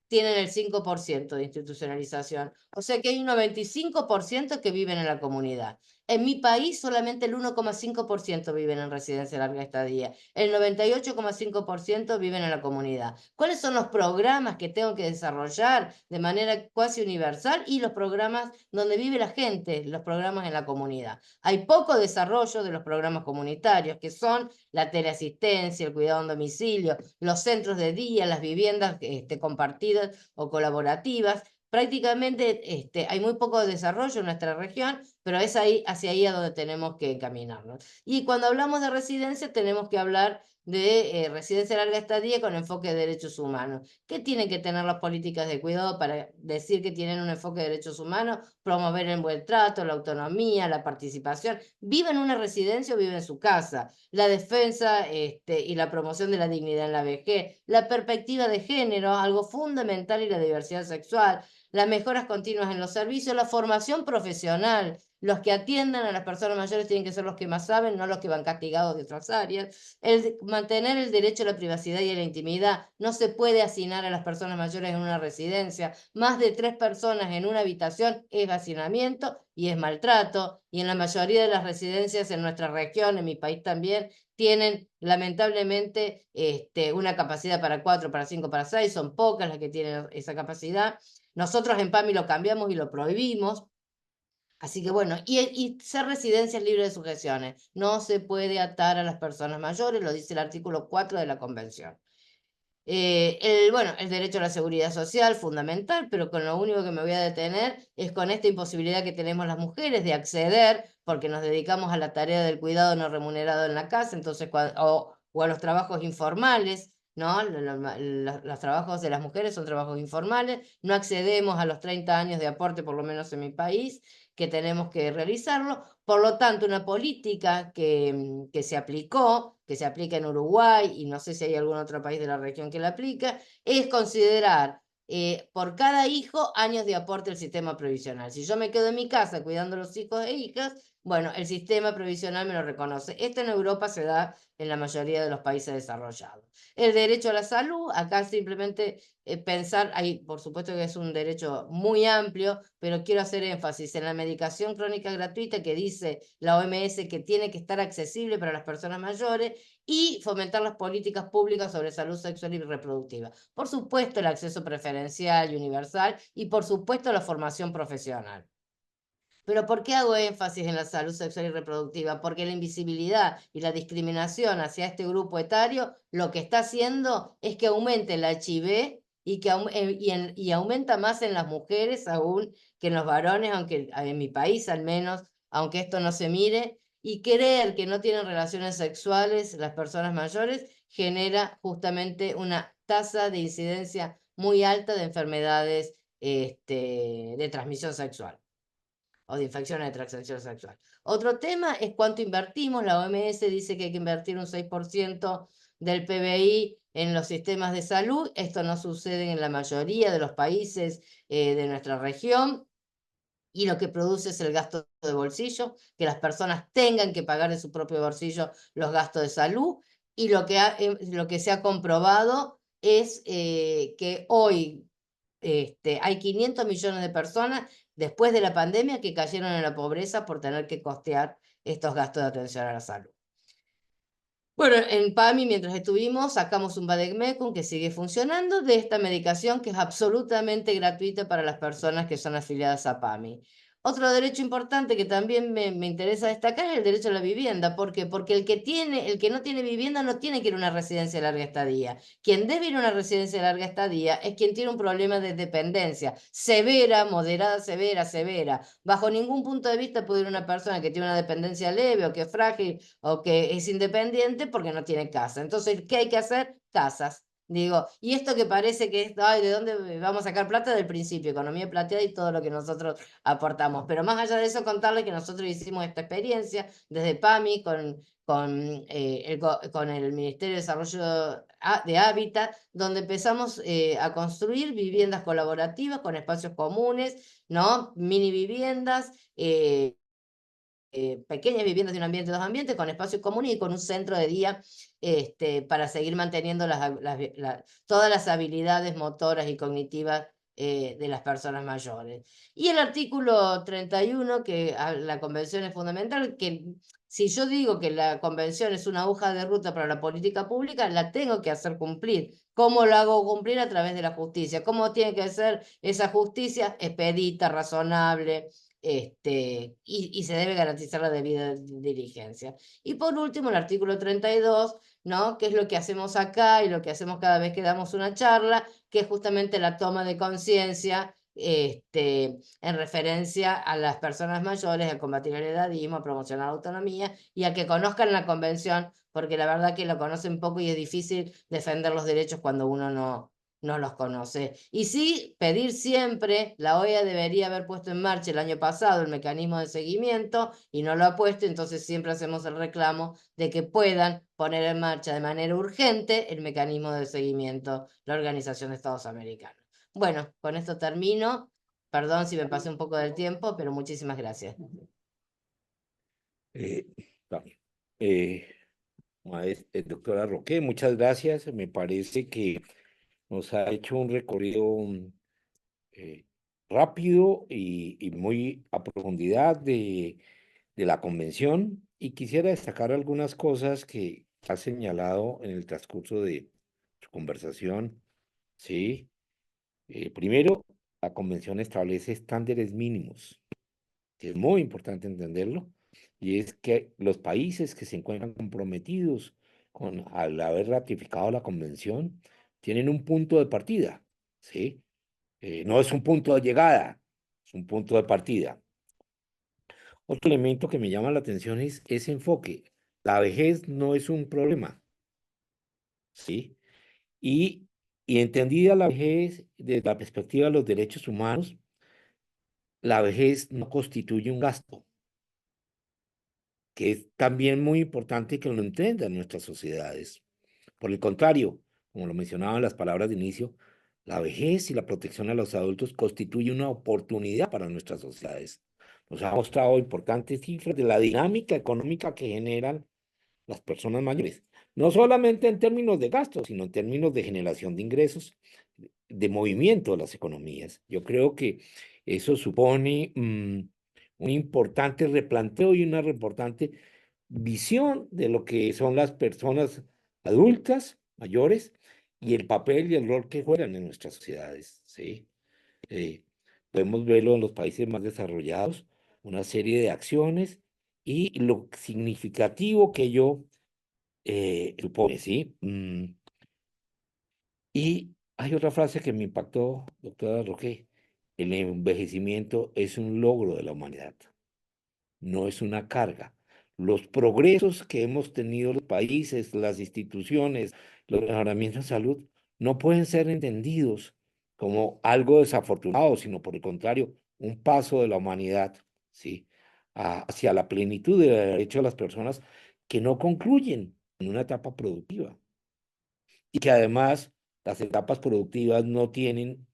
tienen el 5% de institucionalización. O sea que hay un 95% que viven en la comunidad. En mi país solamente el 1,5% viven en residencia de larga estadía. El 98,5% viven en la comunidad. ¿Cuáles son los programas que tengo que desarrollar de manera cuasi universal? Y los programas donde vive la gente, los programas en la comunidad. Hay poco desarrollo de los programas comunitarios, que son la teleasistencia, el cuidado en domicilio, los centros de día, las viviendas compartidas o colaborativas. Prácticamente hay muy poco desarrollo en nuestra región, pero es hacia ahí a donde tenemos que encaminarnos. Y cuando hablamos de residencia, tenemos que hablar de residencia de larga estadía con enfoque de derechos humanos. ¿Qué tienen que tener las políticas de cuidado para decir que tienen un enfoque de derechos humanos? Promover el buen trato, la autonomía, la participación. Viva en una residencia o viva en su casa. La defensa y la promoción de la dignidad en la vejez. La perspectiva de género, algo fundamental, y la diversidad sexual. Las mejoras continuas en los servicios, la formación profesional. Los que atiendan a las personas mayores tienen que ser los que más saben, no los que van castigados de otras áreas. Mantener el derecho a la privacidad y a la intimidad. No se puede hacinar a las personas mayores en una residencia. Más de 3 personas en una habitación es hacinamiento y es maltrato. Y en la mayoría de las residencias en nuestra región, en mi país también, tienen lamentablemente una capacidad para 4, para 5, para 6. Son pocas las que tienen esa capacidad. Nosotros en PAMI lo cambiamos y lo prohibimos. Así que bueno, y ser residencias libres de sujeciones. No se puede atar a las personas mayores, lo dice el artículo 4 de la Convención. El derecho a la seguridad social, fundamental, pero con lo único que me voy a detener es con esta imposibilidad que tenemos las mujeres de acceder, porque nos dedicamos a la tarea del cuidado no remunerado en la casa, entonces, o a los trabajos informales, ¿no? Los trabajos de las mujeres son trabajos informales, no accedemos a los 30 años de aporte, por lo menos en mi país, que tenemos que realizarlo. Por lo tanto, una política que se aplicó, que se aplica en Uruguay, y no sé si hay algún otro país de la región que la aplica, es considerar por cada hijo años de aporte al sistema previsional. Si yo me quedo en mi casa cuidando a los hijos e hijas, bueno, el sistema previsional me lo reconoce. Esto en Europa se da en la mayoría de los países desarrollados. El derecho a la salud, acá simplemente pensar, por supuesto que es un derecho muy amplio, pero quiero hacer énfasis en la medicación crónica gratuita que dice la OMS que tiene que estar accesible para las personas mayores, y fomentar las políticas públicas sobre salud sexual y reproductiva. Por supuesto, el acceso preferencial y universal, y por supuesto la formación profesional. Pero ¿por qué hago énfasis en la salud sexual y reproductiva? Porque la invisibilidad y la discriminación hacia este grupo etario lo que está haciendo es que aumente el HIV y aumenta más en las mujeres aún que en los varones, aunque en mi país al menos, aunque esto no se mire, y creer que no tienen relaciones sexuales las personas mayores genera justamente una tasa de incidencia muy alta de enfermedades de transmisión sexual o de infecciones de transmisión sexual. Otro tema es cuánto invertimos. La OMS dice que hay que invertir un 6% del PBI en los sistemas de salud. Esto no sucede en la mayoría de los países de nuestra región. Y lo que produce es el gasto de bolsillo, que las personas tengan que pagar de su propio bolsillo los gastos de salud. Y lo que se ha comprobado es que hoy hay 500 millones de personas después de la pandemia que cayeron en la pobreza por tener que costear estos gastos de atención a la salud. Bueno, en PAMI, mientras estuvimos, sacamos un Vademecum que sigue funcionando de esta medicación que es absolutamente gratuita para las personas que son afiliadas a PAMI. Otro derecho importante que también me interesa destacar es el derecho a la vivienda. ¿Por qué? Porque el que no tiene vivienda no tiene que ir a una residencia de larga estadía. Quien debe ir a una residencia de larga estadía es quien tiene un problema de dependencia severa, moderada, severa, severa. Bajo ningún punto de vista puede ir una persona que tiene una dependencia leve o que es frágil o que es independiente porque no tiene casa. Entonces, ¿qué hay que hacer? Casas. Digo, y esto que parece que es, ay, ¿de dónde vamos a sacar plata? Del principio, economía plateada y todo lo que nosotros aportamos. Pero más allá de eso, contarles que nosotros hicimos esta experiencia desde PAMI con el Ministerio de Desarrollo de Hábitat, donde empezamos a construir viviendas colaborativas con espacios comunes, ¿no? Mini viviendas, pequeñas viviendas de un ambiente, dos ambientes, con espacios comunes y con un centro de día para seguir manteniendo todas las habilidades motoras y cognitivas de las personas mayores. Y el artículo 31, que la convención es fundamental, que si yo digo que la convención es una hoja de ruta para la política pública, la tengo que hacer cumplir. ¿Cómo lo hago cumplir? A través de la justicia. ¿Cómo tiene que ser esa justicia? Expedita, razonable, y se debe garantizar la debida diligencia. Y por último, el artículo 32, ¿no? Que es lo que hacemos acá y lo que hacemos cada vez que damos una charla, que es justamente la toma de conciencia en referencia a las personas mayores, a combatir el edadismo, a promocionar la autonomía y a que conozcan la convención, porque la verdad que lo conocen poco y es difícil defender los derechos cuando uno no los conoce. Y sí, pedir siempre, la OEA debería haber puesto en marcha el año pasado el mecanismo de seguimiento y no lo ha puesto, entonces siempre hacemos el reclamo de que puedan poner en marcha de manera urgente el mecanismo de seguimiento, la Organización de Estados Americanos. Bueno, con esto termino. Perdón si me pasé un poco del tiempo, pero muchísimas gracias. Está bien. Doctora Roque, muchas gracias. Me parece que nos ha hecho un recorrido eh, rápido y muy a profundidad de la convención, y quisiera destacar algunas cosas que ha señalado en el transcurso de su conversación. Sí, primero, la convención establece estándares mínimos, que es muy importante entenderlo, y es que los países que se encuentran comprometidos al haber ratificado la convención tienen un punto de partida, ¿sí? No es un punto de llegada, es un punto de partida. Otro elemento que me llama la atención es ese enfoque. La vejez no es un problema, ¿sí? Y, y entendida la vejez desde la perspectiva de los derechos humanos, la vejez no constituye un gasto, que es también muy importante que lo entiendan nuestras sociedades. Por el contrario, como lo mencionaba en las palabras de inicio, la vejez y la protección a los adultos constituye una oportunidad para nuestras sociedades. Nos ha mostrado importantes cifras de la dinámica económica que generan las personas mayores, no solamente en términos de gastos, sino en términos de generación de ingresos, de movimiento de las economías. Yo creo que eso supone un importante replanteo y una importante visión de lo que son las personas adultas, mayores, y el papel y el rol que juegan en nuestras sociedades, ¿sí? Podemos verlo en los países más desarrollados, una serie de acciones y lo significativo que ello supone, ¿sí? Y hay otra frase que me impactó, doctora Roque: el envejecimiento es un logro de la humanidad, no es una carga. Los progresos que hemos tenido los países, las instituciones, los mejoramientos de salud, no pueden ser entendidos como algo desafortunado, sino por el contrario, un paso de la humanidad, ¿sí? Hacia la plenitud de derechos de las personas que no concluyen en una etapa productiva, y que además las etapas productivas no tienen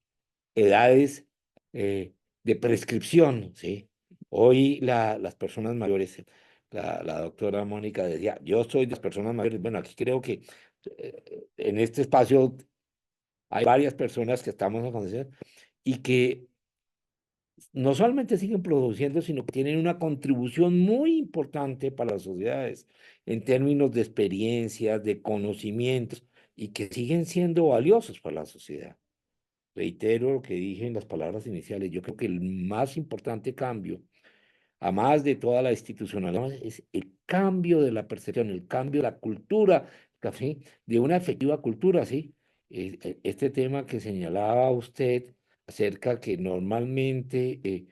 edades de prescripción, ¿sí? Hoy las personas mayores, la doctora Mónica decía, yo soy de las personas mayores. Bueno, aquí creo que en este espacio hay varias personas que estamos en condición y que no solamente siguen produciendo, sino que tienen una contribución muy importante para las sociedades en términos de experiencias, de conocimientos, y que siguen siendo valiosos para la sociedad. Reitero lo que dije en las palabras iniciales. Yo creo que el más importante cambio, además de toda la institucionalidad, es el cambio de la percepción, el cambio de la cultura, ¿sí? De una efectiva cultura, ¿sí? Este tema que señalaba usted acerca que normalmente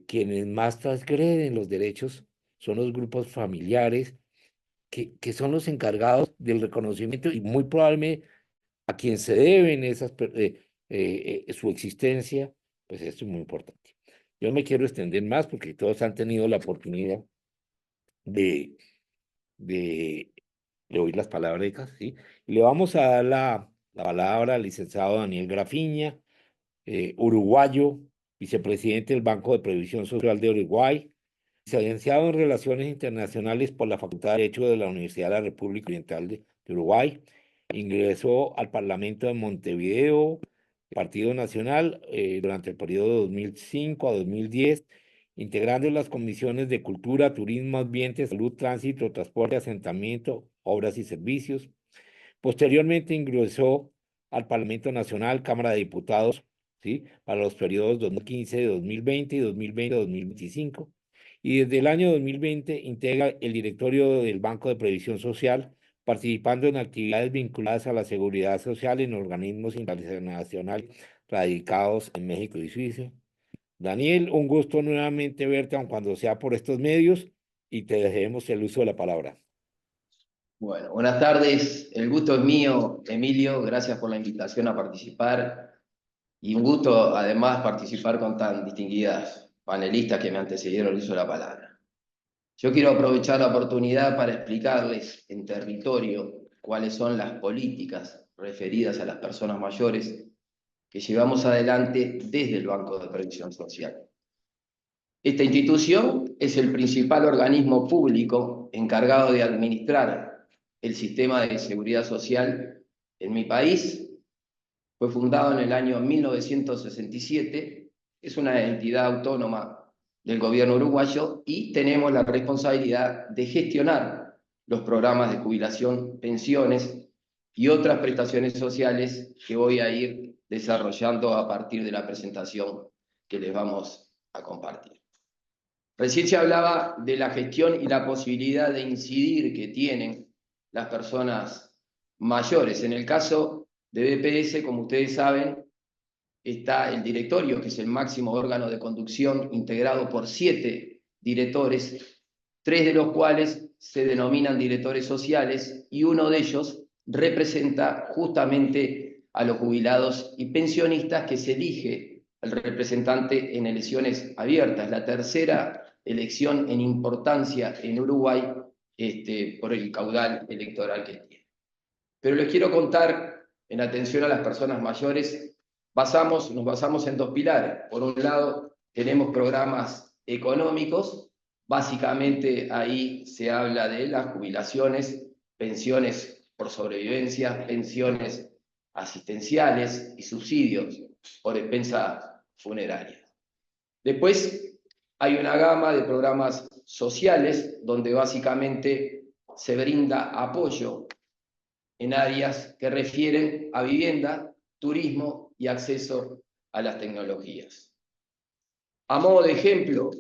quienes más transgreden los derechos son los grupos familiares, que son los encargados del reconocimiento y muy probablemente a quien se deben su existencia, pues esto es muy importante. Yo no me quiero extender más porque todos han tenido la oportunidad de, de oír las palabras, ¿sí? Y le vamos a dar la palabra al licenciado Daniel Grafiña, uruguayo, vicepresidente del Banco de Previsión Social de Uruguay, licenciado en Relaciones Internacionales por la Facultad de Derecho de la Universidad de la República Oriental de Uruguay. Ingresó al Parlamento de Montevideo, Partido Nacional, durante el periodo 2005 a 2010, integrando las comisiones de Cultura, Turismo, Ambiente, Salud, Tránsito, Transporte, Asentamiento, Obras y Servicios. Posteriormente ingresó al Parlamento Nacional, Cámara de Diputados, ¿sí? Para los periodos 2015, 2020 y 2020-2025. Y desde el año 2020 integra el directorio del Banco de Previsión Social, participando en actividades vinculadas a la seguridad social en organismos internacionales radicados en México y Suiza. Daniel, un gusto nuevamente verte, aun cuando sea por estos medios, y te dejemos el uso de la palabra. Bueno, buenas tardes. El gusto es mío, Emilio. Gracias por la invitación a participar. Y un gusto, además, participar con tan distinguidas panelistas que me antecedieron el uso de la palabra. Yo quiero aprovechar la oportunidad para explicarles en territorio cuáles son las políticas referidas a las personas mayores que llevamos adelante desde el Banco de Previsión Social. Esta institución es el principal organismo público encargado de administrar el sistema de seguridad social en mi país. Fue fundado en el año 1967, es una entidad autónoma del gobierno uruguayo y tenemos la responsabilidad de gestionar los programas de jubilación, pensiones y otras prestaciones sociales que voy a ir desarrollando a partir de la presentación que les vamos a compartir. Recién se hablaba de la gestión y la posibilidad de incidir que tienen las personas mayores. En el caso de BPS, como ustedes saben, está el directorio, que es el máximo órgano de conducción, integrado por 7 directores, 3 de los cuales se denominan directores sociales, y uno de ellos representa justamente a los jubilados y pensionistas, que se elige al representante en elecciones abiertas, la tercera elección en importancia en Uruguay por el caudal electoral que tiene. Pero les quiero contar, en atención a las personas mayores, nos basamos en 2 pilares. Por un lado, tenemos programas económicos, básicamente ahí se habla de las jubilaciones, pensiones por sobrevivencia, pensiones asistenciales y subsidios por expensa funeraria. Después hay una gama de programas sociales donde básicamente se brinda apoyo en áreas que refieren a vivienda, turismo y acceso a las tecnologías. A modo de ejemplo,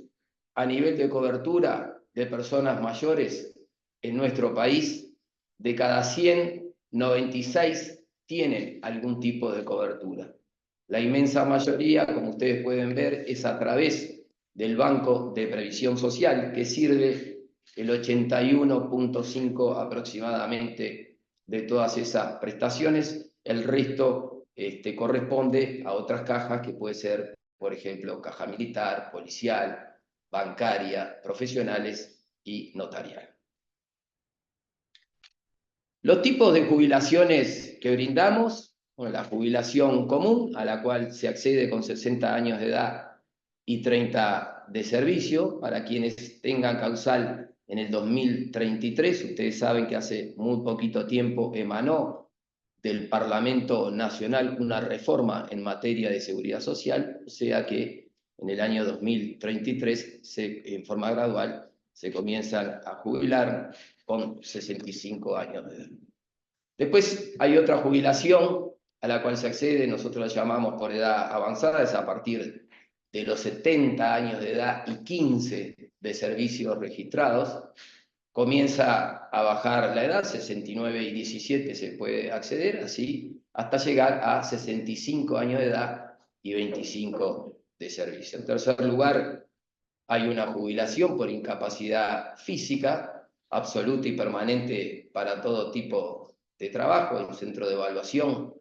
a nivel de cobertura de personas mayores en nuestro país, de cada 100, 96 tienen algún tipo de cobertura. La inmensa mayoría, como ustedes pueden ver, es a través del Banco de Previsión Social, que sirve el 81.5 aproximadamente de todas esas prestaciones. El resto corresponde a otras cajas, que puede ser, por ejemplo, caja militar, policial, bancaria, profesionales y notarial. Los tipos de jubilaciones que brindamos: bueno, la jubilación común, a la cual se accede con 60 años de edad y 30 de servicio, para quienes tengan causal en el 2033. Ustedes saben que hace muy poquito tiempo emanó del Parlamento Nacional una reforma en materia de seguridad social, o sea que en el año 2033, en forma gradual, se comienzan a jubilar con 65 años de edad. Después hay otra jubilación a la cual se accede, nosotros la llamamos por edad avanzada, es a partir de los 70 años de edad y 15 de servicios registrados. Comienza a bajar la edad, 69 y 17 se puede acceder, así hasta llegar a 65 años de edad y 25 de servicio. En tercer lugar, hay una jubilación por incapacidad física, absoluta y permanente para todo tipo de trabajo, hay un centro de evaluación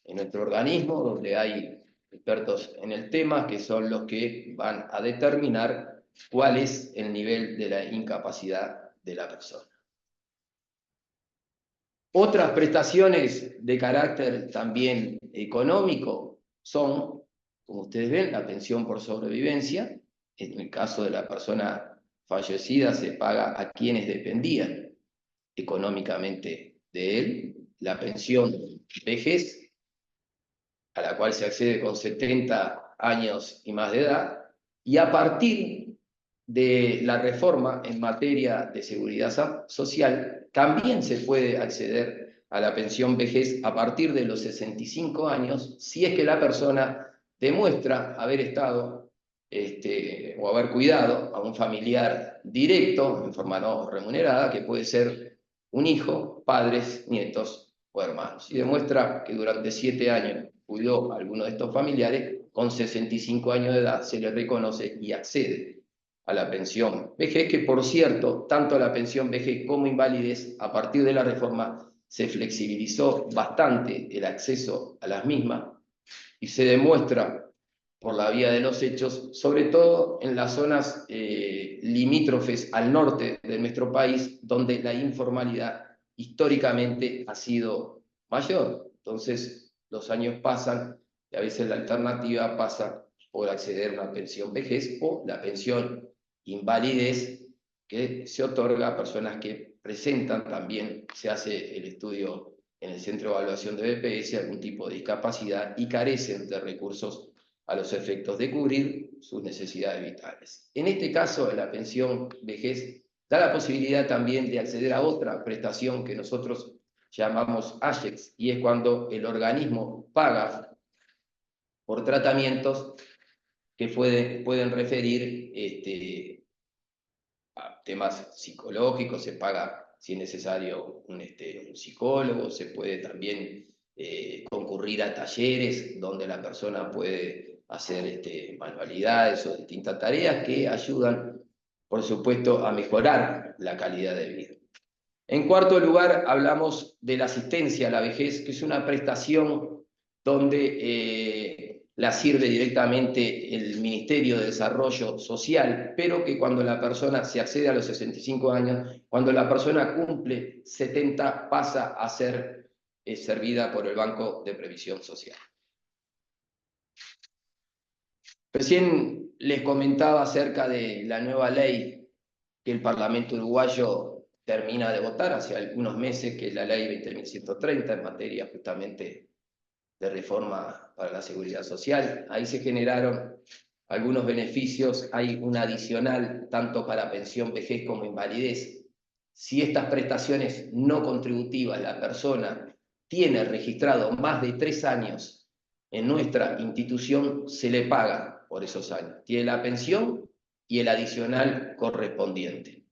en nuestro organismo, donde hay expertos en el tema, que son los que van a determinar cuál es el nivel de la incapacidad de la persona. Otras prestaciones de carácter también económico son, como ustedes ven, la pensión por sobrevivencia. En el caso de la persona fallecida se paga a quienes dependían económicamente de él, la pensión vejez, a la cual se accede con 70 años y más de edad, y a partir de la reforma en materia de seguridad social, también se puede acceder a la pensión vejez a partir de los 65 años, si es que la persona demuestra haber estado o haber cuidado a un familiar directo, en forma no remunerada, que puede ser un hijo, padres, nietos o hermanos. Y demuestra que durante 7 años cuidó a alguno de estos familiares, con 65 años de edad se le reconoce y accede a la pensión vejez, que por cierto, tanto la pensión vejez como invalidez, a partir de la reforma, se flexibilizó bastante el acceso a las mismas y se demuestra por la vía de los hechos, sobre todo en las zonas limítrofes al norte de nuestro país, donde la informalidad históricamente ha sido mayor. Entonces, los años pasan y a veces la alternativa pasa por acceder a una pensión vejez o la pensión invalidez, que se otorga a personas que presentan también, se hace el estudio en el Centro de Evaluación de BPS, algún tipo de discapacidad y carecen de recursos a los efectos de cubrir sus necesidades vitales. En este caso, la pensión vejez da la posibilidad también de acceder a otra prestación que nosotros llamamos AYEX, y es cuando el organismo paga por tratamientos que pueden referir a temas psicológicos, se paga si es necesario un psicólogo, se puede también concurrir a talleres donde la persona puede hacer manualidades o distintas tareas que ayudan, por supuesto, a mejorar la calidad de vida. En cuarto lugar, hablamos de la asistencia a la vejez, que es una prestación donde la sirve directamente el Ministerio de Desarrollo Social, pero que cuando la persona se accede a los 65 años, cuando la persona cumple 70, pasa a ser servida por el Banco de Previsión Social. Recién les comentaba acerca de la nueva ley que el Parlamento uruguayo termina de votar hace algunos meses, que es la ley 20.130 en materia justamente de reforma para la seguridad social. Ahí se generaron algunos beneficios, hay un adicional tanto para pensión vejez como invalidez. Si estas prestaciones no contributivas la persona tiene registrado más de 3 años en nuestra institución, se le paga por esos años. Tiene la pensión y el adicional correspondiente.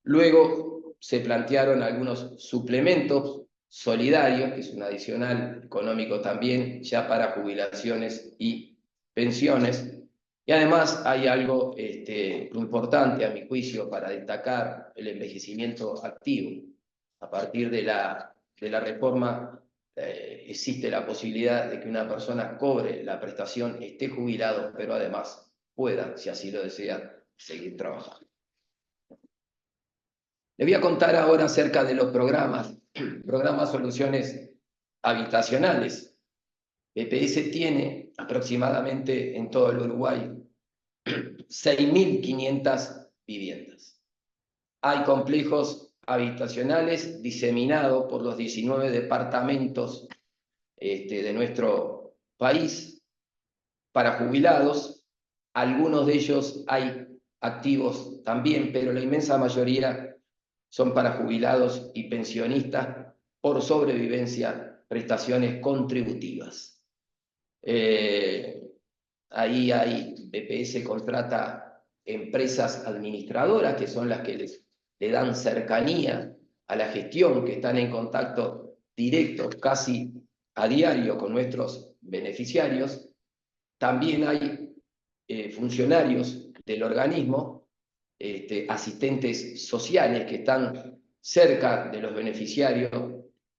Luego se plantearon algunos suplementos solidarios, que es un adicional económico también, ya para jubilaciones y pensiones. Y además hay algo importante, a mi juicio, para destacar: el envejecimiento activo. A partir de la reforma existe la posibilidad de que una persona cobre la prestación, esté jubilado, pero además pueda, si así lo desea, seguir trabajando. Les voy a contar ahora acerca de los programas Soluciones Habitacionales. BPS tiene aproximadamente en todo el Uruguay 6.500 viviendas. Hay complejos habitacionales diseminados por los 19 departamentos de nuestro país para jubilados. Algunos de ellos hay activos también, pero la inmensa mayoría son para jubilados y pensionistas por sobrevivencia, prestaciones contributivas. Ahí BPS contrata empresas administradoras, que son las que le dan cercanía a la gestión, que están en contacto directo casi a diario con nuestros beneficiarios. También hay funcionarios del organismo, asistentes sociales que están cerca de los beneficiarios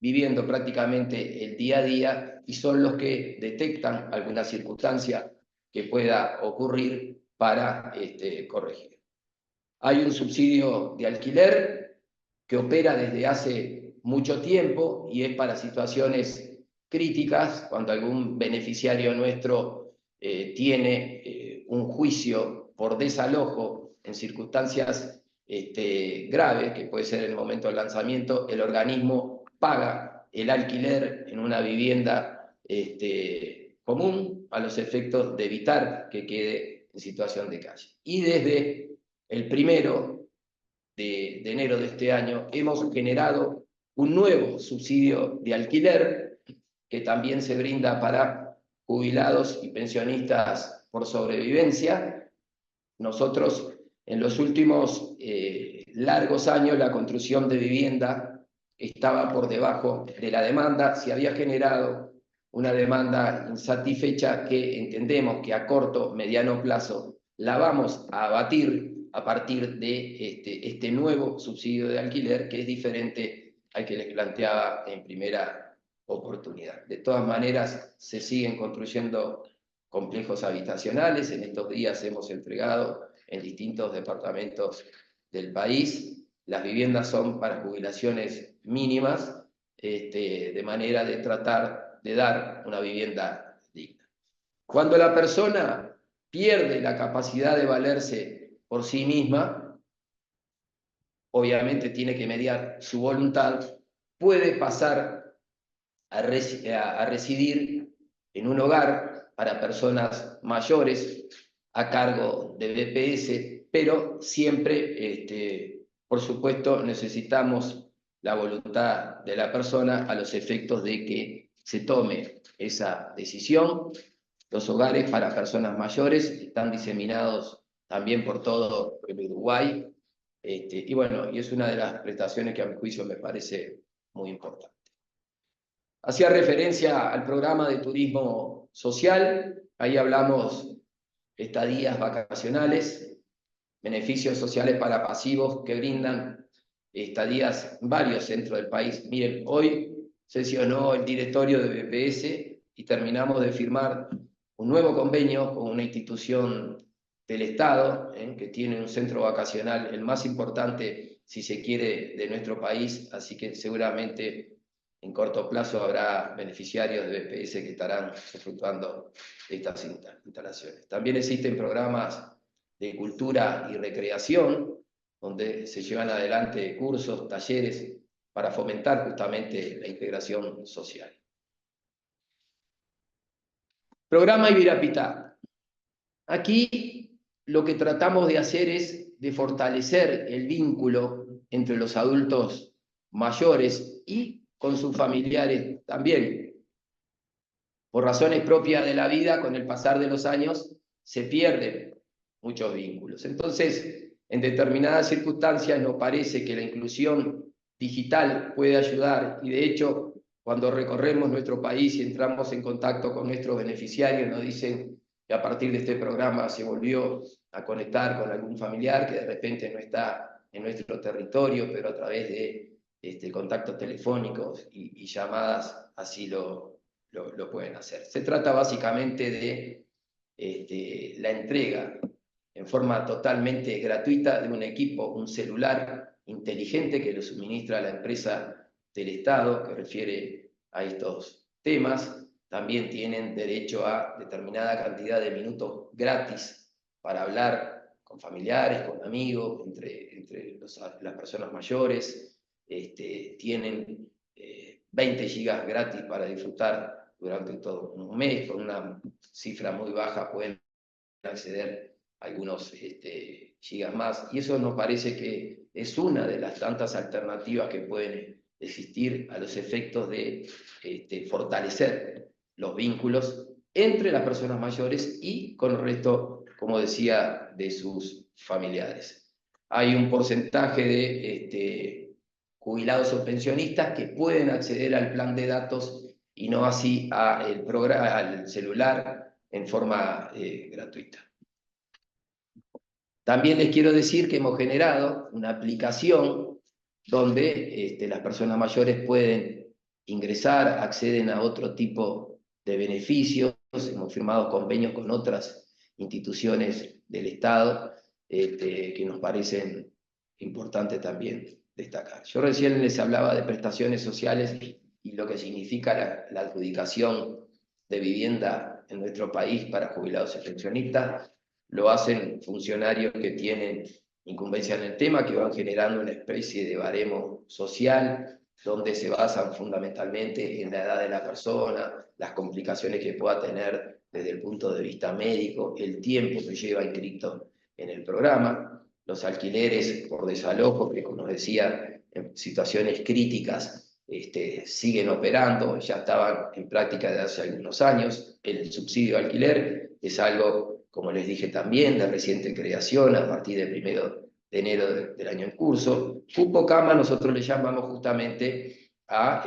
viviendo prácticamente el día a día y son los que detectan alguna circunstancia que pueda ocurrir para corregir. Hay un subsidio de alquiler que opera desde hace mucho tiempo y es para situaciones críticas, cuando algún beneficiario nuestro tiene un juicio por desalojo en circunstancias graves, que puede ser en el momento del lanzamiento, el organismo paga el alquiler en una vivienda común a los efectos de evitar que quede en situación de calle. Y desde el 1 de enero de este año hemos generado un nuevo subsidio de alquiler que también se brinda para jubilados y pensionistas por sobrevivencia. Nosotros en los últimos largos años la construcción de vivienda estaba por debajo de la demanda, se había generado una demanda insatisfecha que entendemos que a corto, mediano plazo la vamos a abatir a partir de este nuevo subsidio de alquiler que es diferente al que les planteaba en primera oportunidad. De todas maneras, se siguen construyendo complejos habitacionales. En estos días hemos entregado en distintos departamentos del país. Las viviendas son para jubilaciones mínimas, de manera de tratar de dar una vivienda digna. Cuando la persona pierde la capacidad de valerse por sí misma, obviamente tiene que mediar su voluntad, puede pasar a residir en un hogar para personas mayores a cargo de BPS, pero siempre, por supuesto, necesitamos la voluntad de la persona a los efectos de que se tome esa decisión. Los hogares para personas mayores están diseminados también por todo el Uruguay, y bueno, y es una de las prestaciones que a mi juicio me parece muy importante. Hacía referencia al programa de turismo social, ahí hablamos estadías vacacionales, beneficios sociales para pasivos que brindan estadías en varios centros del país. Miren, hoy sesionó el directorio de BPS y terminamos de firmar un nuevo convenio con una institución del Estado, que tiene un centro vacacional, el más importante, si se quiere, de nuestro país, así que seguramente en corto plazo habrá beneficiarios de BPS que estarán disfrutando de estas instalaciones. También existen programas de cultura y recreación, donde se llevan adelante cursos, talleres, para fomentar justamente la integración social. Programa Ibirapitá. Aquí lo que tratamos de hacer es de fortalecer el vínculo entre los adultos mayores y con sus familiares también. Por razones propias de la vida, con el pasar de los años, se pierden muchos vínculos. Entonces, en determinadas circunstancias nos parece que la inclusión digital puede ayudar, y de hecho, cuando recorremos nuestro país y entramos en contacto con nuestros beneficiarios, nos dicen que a partir de este programa se volvió a conectar con algún familiar que de repente no está en nuestro territorio, pero a través de contactos telefónicos y llamadas así lo pueden hacer. Se trata básicamente de la entrega en forma totalmente gratuita de un equipo, un celular inteligente que lo suministra la empresa del Estado que refiere a estos temas. También tienen derecho a determinada cantidad de minutos gratis para hablar con familiares, con amigos, entre las personas mayores. Tienen 20 gigas gratis para disfrutar durante todo un mes, con una cifra muy baja pueden acceder a algunos gigas más, y eso nos parece que es una de las tantas alternativas que pueden existir a los efectos de fortalecer los vínculos entre las personas mayores y con el resto, como decía, de sus familiares. Hay un porcentaje de jubilados o pensionistas que pueden acceder al plan de datos y no así al celular en forma gratuita. También les quiero decir que hemos generado una aplicación donde las personas mayores pueden ingresar, acceden a otro tipo de beneficios. Hemos firmado convenios con otras instituciones del Estado que nos parecen importantes también destacar. Yo recién les hablaba de prestaciones sociales y lo que significa la adjudicación de vivienda en nuestro país para jubilados y pensionistas. Lo hacen funcionarios que tienen incumbencia en el tema, que van generando una especie de baremo social, donde se basan fundamentalmente en la edad de la persona, las complicaciones que pueda tener desde el punto de vista médico, el tiempo que lleva inscrito en el programa, los alquileres por desalojo, que como decía, en situaciones críticas siguen operando, ya estaban en práctica desde hace algunos años. El subsidio de alquiler es algo, como les dije también, de reciente creación a partir del 1 de enero del año en curso. Cupo cama nosotros le llamamos justamente a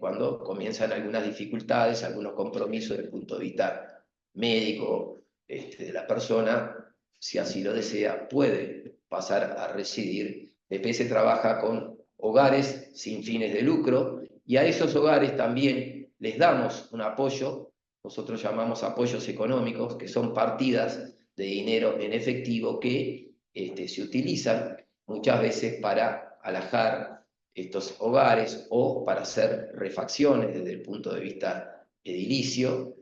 cuando comienzan algunas dificultades, algunos compromisos desde el punto de vista médico de la persona, si así lo desea, puede pasar a residir. EPS trabaja con hogares sin fines de lucro y a esos hogares también les damos un apoyo, nosotros llamamos apoyos económicos, que son partidas de dinero en efectivo que se utilizan muchas veces para alojar estos hogares o para hacer refacciones desde el punto de vista edilicio.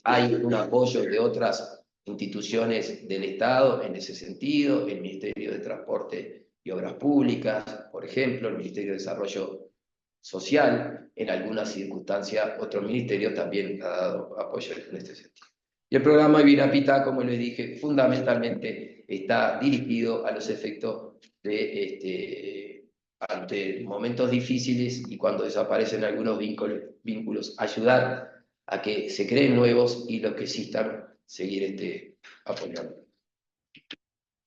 Hay un apoyo de otras instituciones del Estado en ese sentido, el Ministerio de Transporte y Obras Públicas, por ejemplo, el Ministerio de Desarrollo Social, en algunas circunstancias otros ministerios también han dado apoyo en este sentido. Y el programa Ibirapitá, como les dije, fundamentalmente está dirigido a los efectos de, ante momentos difíciles y cuando desaparecen algunos vínculos, ayudar a que se creen nuevos y los que existan, seguir apoyando.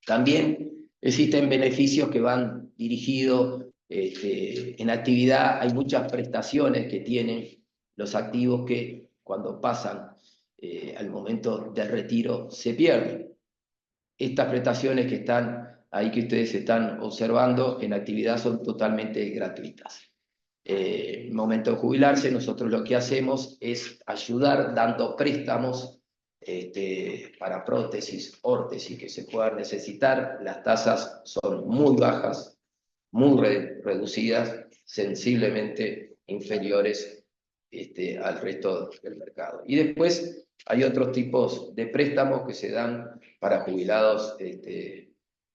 También existen beneficios que van dirigidos en actividad. Hay muchas prestaciones que tienen los activos que cuando pasan al momento del retiro se pierden. Estas prestaciones que están ahí, que ustedes están observando en actividad, son totalmente gratuitas. En el momento de jubilarse, nosotros lo que hacemos es ayudar dando préstamos para prótesis, órtesis que se puedan necesitar. Las tasas son muy bajas, muy reducidas, sensiblemente inferiores al resto del mercado. Y después hay otros tipos de préstamos que se dan para jubilados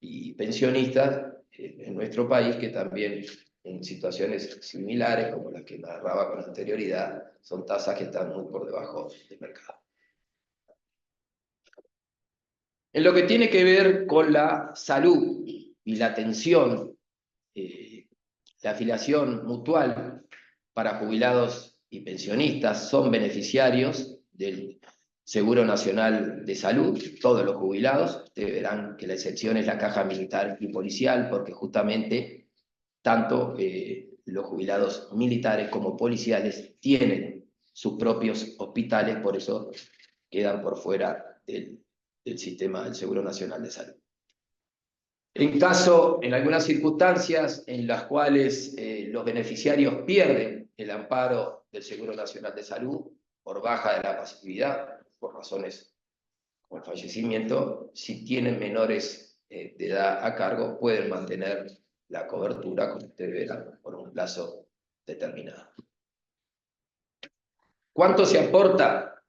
y pensionistas en nuestro país, que también en situaciones similares, como las que narraba con anterioridad, son tasas que están muy por debajo del mercado. En lo que tiene que ver con la salud y la atención, la afiliación mutual para jubilados y pensionistas son beneficiarios del Seguro Nacional de Salud, todos los jubilados. Ustedes verán que la excepción es la caja militar y policial, porque justamente tanto los jubilados militares como policiales tienen sus propios hospitales, por eso quedan por fuera del sistema del Seguro Nacional de Salud. En algunas circunstancias en las cuales los beneficiarios pierden el amparo del Seguro Nacional de Salud por baja de la pasividad, por razones como el fallecimiento, si tienen menores de edad a cargo, pueden mantener la cobertura, como ustedes verán, por un plazo determinado. ¿Cuánto se aporta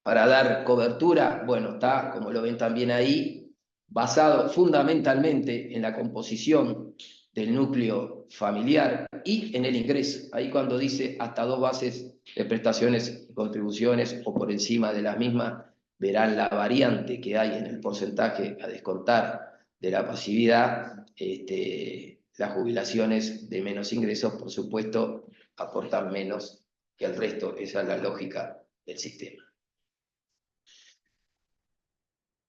para dar cobertura? Bueno, está, como lo ven también ahí, basado fundamentalmente en la composición del núcleo familiar y en el ingreso. Ahí cuando dice hasta 2 bases de prestaciones y contribuciones o por encima de las mismas, verán la variante que hay en el porcentaje a descontar de la pasividad. Las jubilaciones de menos ingresos, por supuesto, aportan menos que el resto. Esa es la lógica del sistema.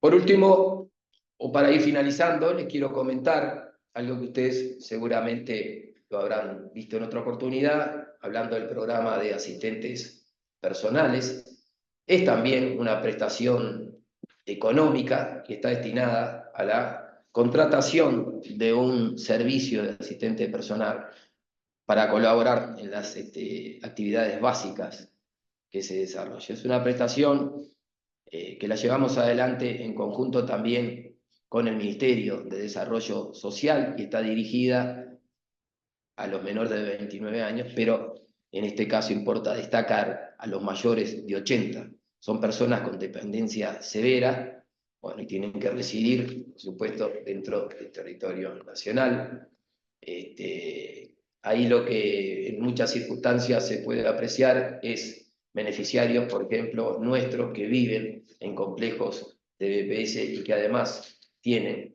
Por último, o para ir finalizando, les quiero comentar algo que ustedes seguramente lo habrán visto en otra oportunidad, hablando del programa de asistentes personales. Es también una prestación económica que está destinada a la contratación de un servicio de asistente personal para colaborar en las actividades básicas que se desarrollan. Es una prestación que la llevamos adelante en conjunto también con el Ministerio de Desarrollo Social y está dirigida a los menores de 29 años, pero en este caso importa destacar a los mayores de 80. Son personas con dependencia severa, bueno, y tienen que residir, por supuesto, dentro del territorio nacional. Ahí lo que en muchas circunstancias se puede apreciar es beneficiarios, por ejemplo, nuestros que viven en complejos de BPS y que además tienen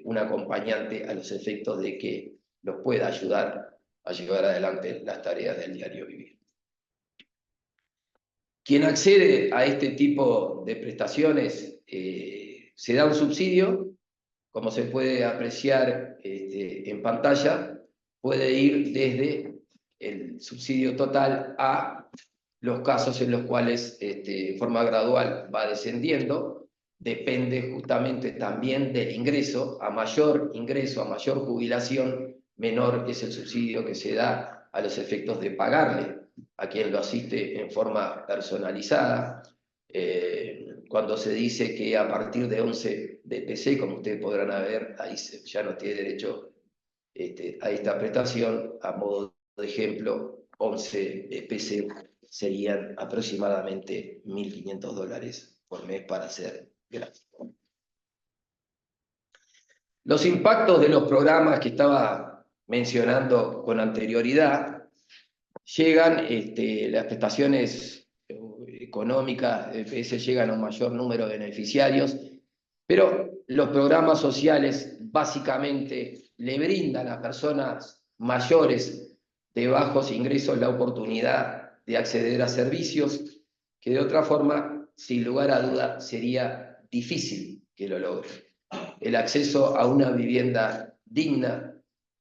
un acompañante a los efectos de que los pueda ayudar a llevar adelante las tareas del diario vivir. Quien accede a este tipo de prestaciones se da un subsidio, como se puede apreciar en pantalla, puede ir desde el subsidio total a los casos en los cuales de forma gradual va descendiendo, depende justamente también del ingreso, a mayor jubilación, menor es el subsidio que se da a los efectos de pagarle a quien lo asiste en forma personalizada. Cuando se dice que a partir de 11 BPC, como ustedes podrán ver, ahí ya no tiene derecho a esta prestación. A modo de ejemplo, 11 BPC serían aproximadamente $1.500 por mes para ser gráfico. Los impactos de los programas que estaba mencionando con anterioridad llegan, las prestaciones económicas de BPS llegan a un mayor número de beneficiarios, pero los programas sociales básicamente le brindan a personas mayores de bajos ingresos la oportunidad de acceder a servicios que de otra forma, sin lugar a duda, sería difícil que lo logren. El acceso a una vivienda digna,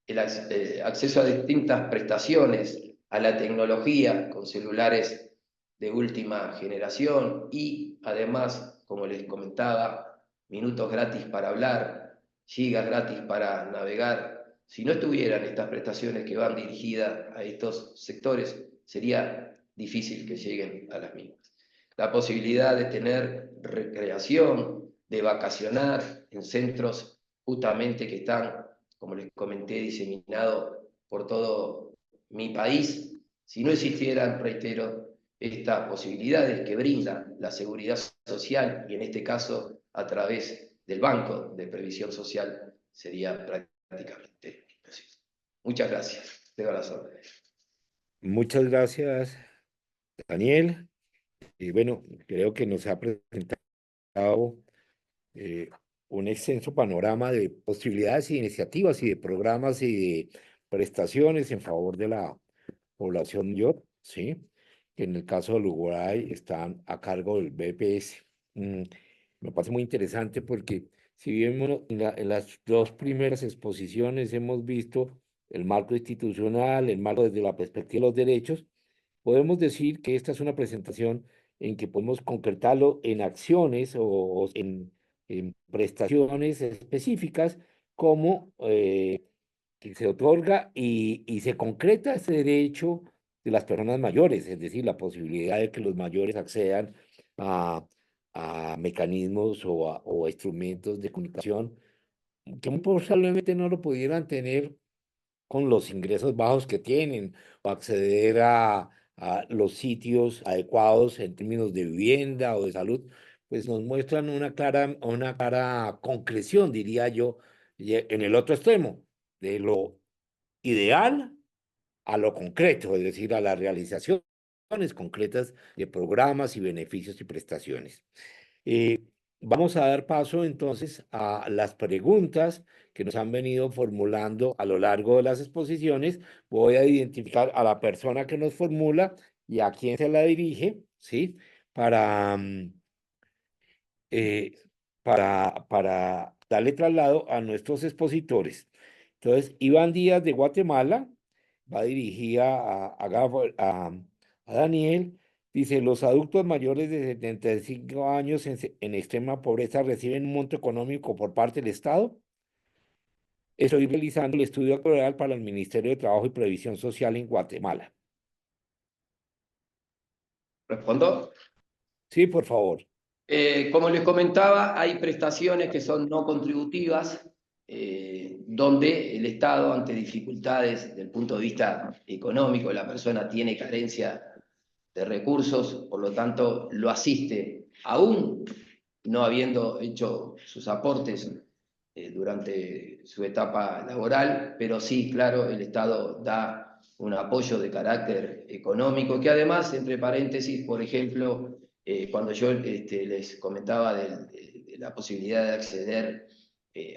el acceso a distintas prestaciones, a la tecnología con celulares de última generación y además, como les comentaba, minutos gratis para hablar, gigas gratis para navegar. Si no estuvieran estas prestaciones que van dirigidas a estos sectores, sería difícil que lleguen a las mismas. La posibilidad de tener recreación, de vacacionar en centros justamente que están, como les comenté, diseminados por todo mi país. Si no existieran, reitero, estas posibilidades que brinda la seguridad social, y en este caso a través del Banco de Previsión Social, sería prácticamente imposible. Muchas gracias. Te doy las órdenes. Muchas gracias, Daniel. Y bueno, creo que nos ha presentado eh, un extenso panorama de posibilidades y iniciativas y de programas y de prestaciones en favor de la población mayor, ¿sí? Que en el caso del Uruguay están a cargo del BPS. Me parece muy interesante porque si bien en las dos primeras exposiciones hemos visto el marco institucional, el marco desde la perspectiva de los derechos, podemos decir que esta es una presentación en que podemos concretarlo en acciones o en prestaciones específicas como que se otorga y se concreta ese derecho de las personas mayores, es decir, la posibilidad de que los mayores accedan a, a mecanismos o a instrumentos de comunicación que muy probablemente no lo pudieran tener con los ingresos bajos que tienen o acceder a los sitios adecuados en términos de vivienda o de salud, pues nos muestran una clara concreción, diría yo, en el otro extremo, de lo ideal a lo concreto, es decir, a las realizaciones concretas de programas y beneficios y prestaciones. Eh, Vamos a dar paso entonces a las preguntas que nos han venido formulando a lo largo de las exposiciones. Voy a identificar a la persona que nos formula y a quién se la dirige, ¿sí? Para, eh, para darle traslado a nuestros expositores. Entonces, Iván Díaz de Guatemala va dirigida a Daniel. Dice, los adultos mayores de 75 años en extrema pobreza reciben un monto económico por parte del Estado. Estoy realizando el estudio actuarial para el Ministerio de Trabajo y Previsión Social en Guatemala. ¿Respondo? Sí, por favor. Como les comentaba, hay prestaciones que son no contributivas, donde el Estado, ante dificultades desde el punto de vista económico, la persona tiene carencia de recursos, por lo tanto lo asiste, aún no habiendo hecho sus aportes durante su etapa laboral, pero sí, claro, el Estado da un apoyo de carácter económico, que además, entre paréntesis, por ejemplo, cuando yo les comentaba de la posibilidad de acceder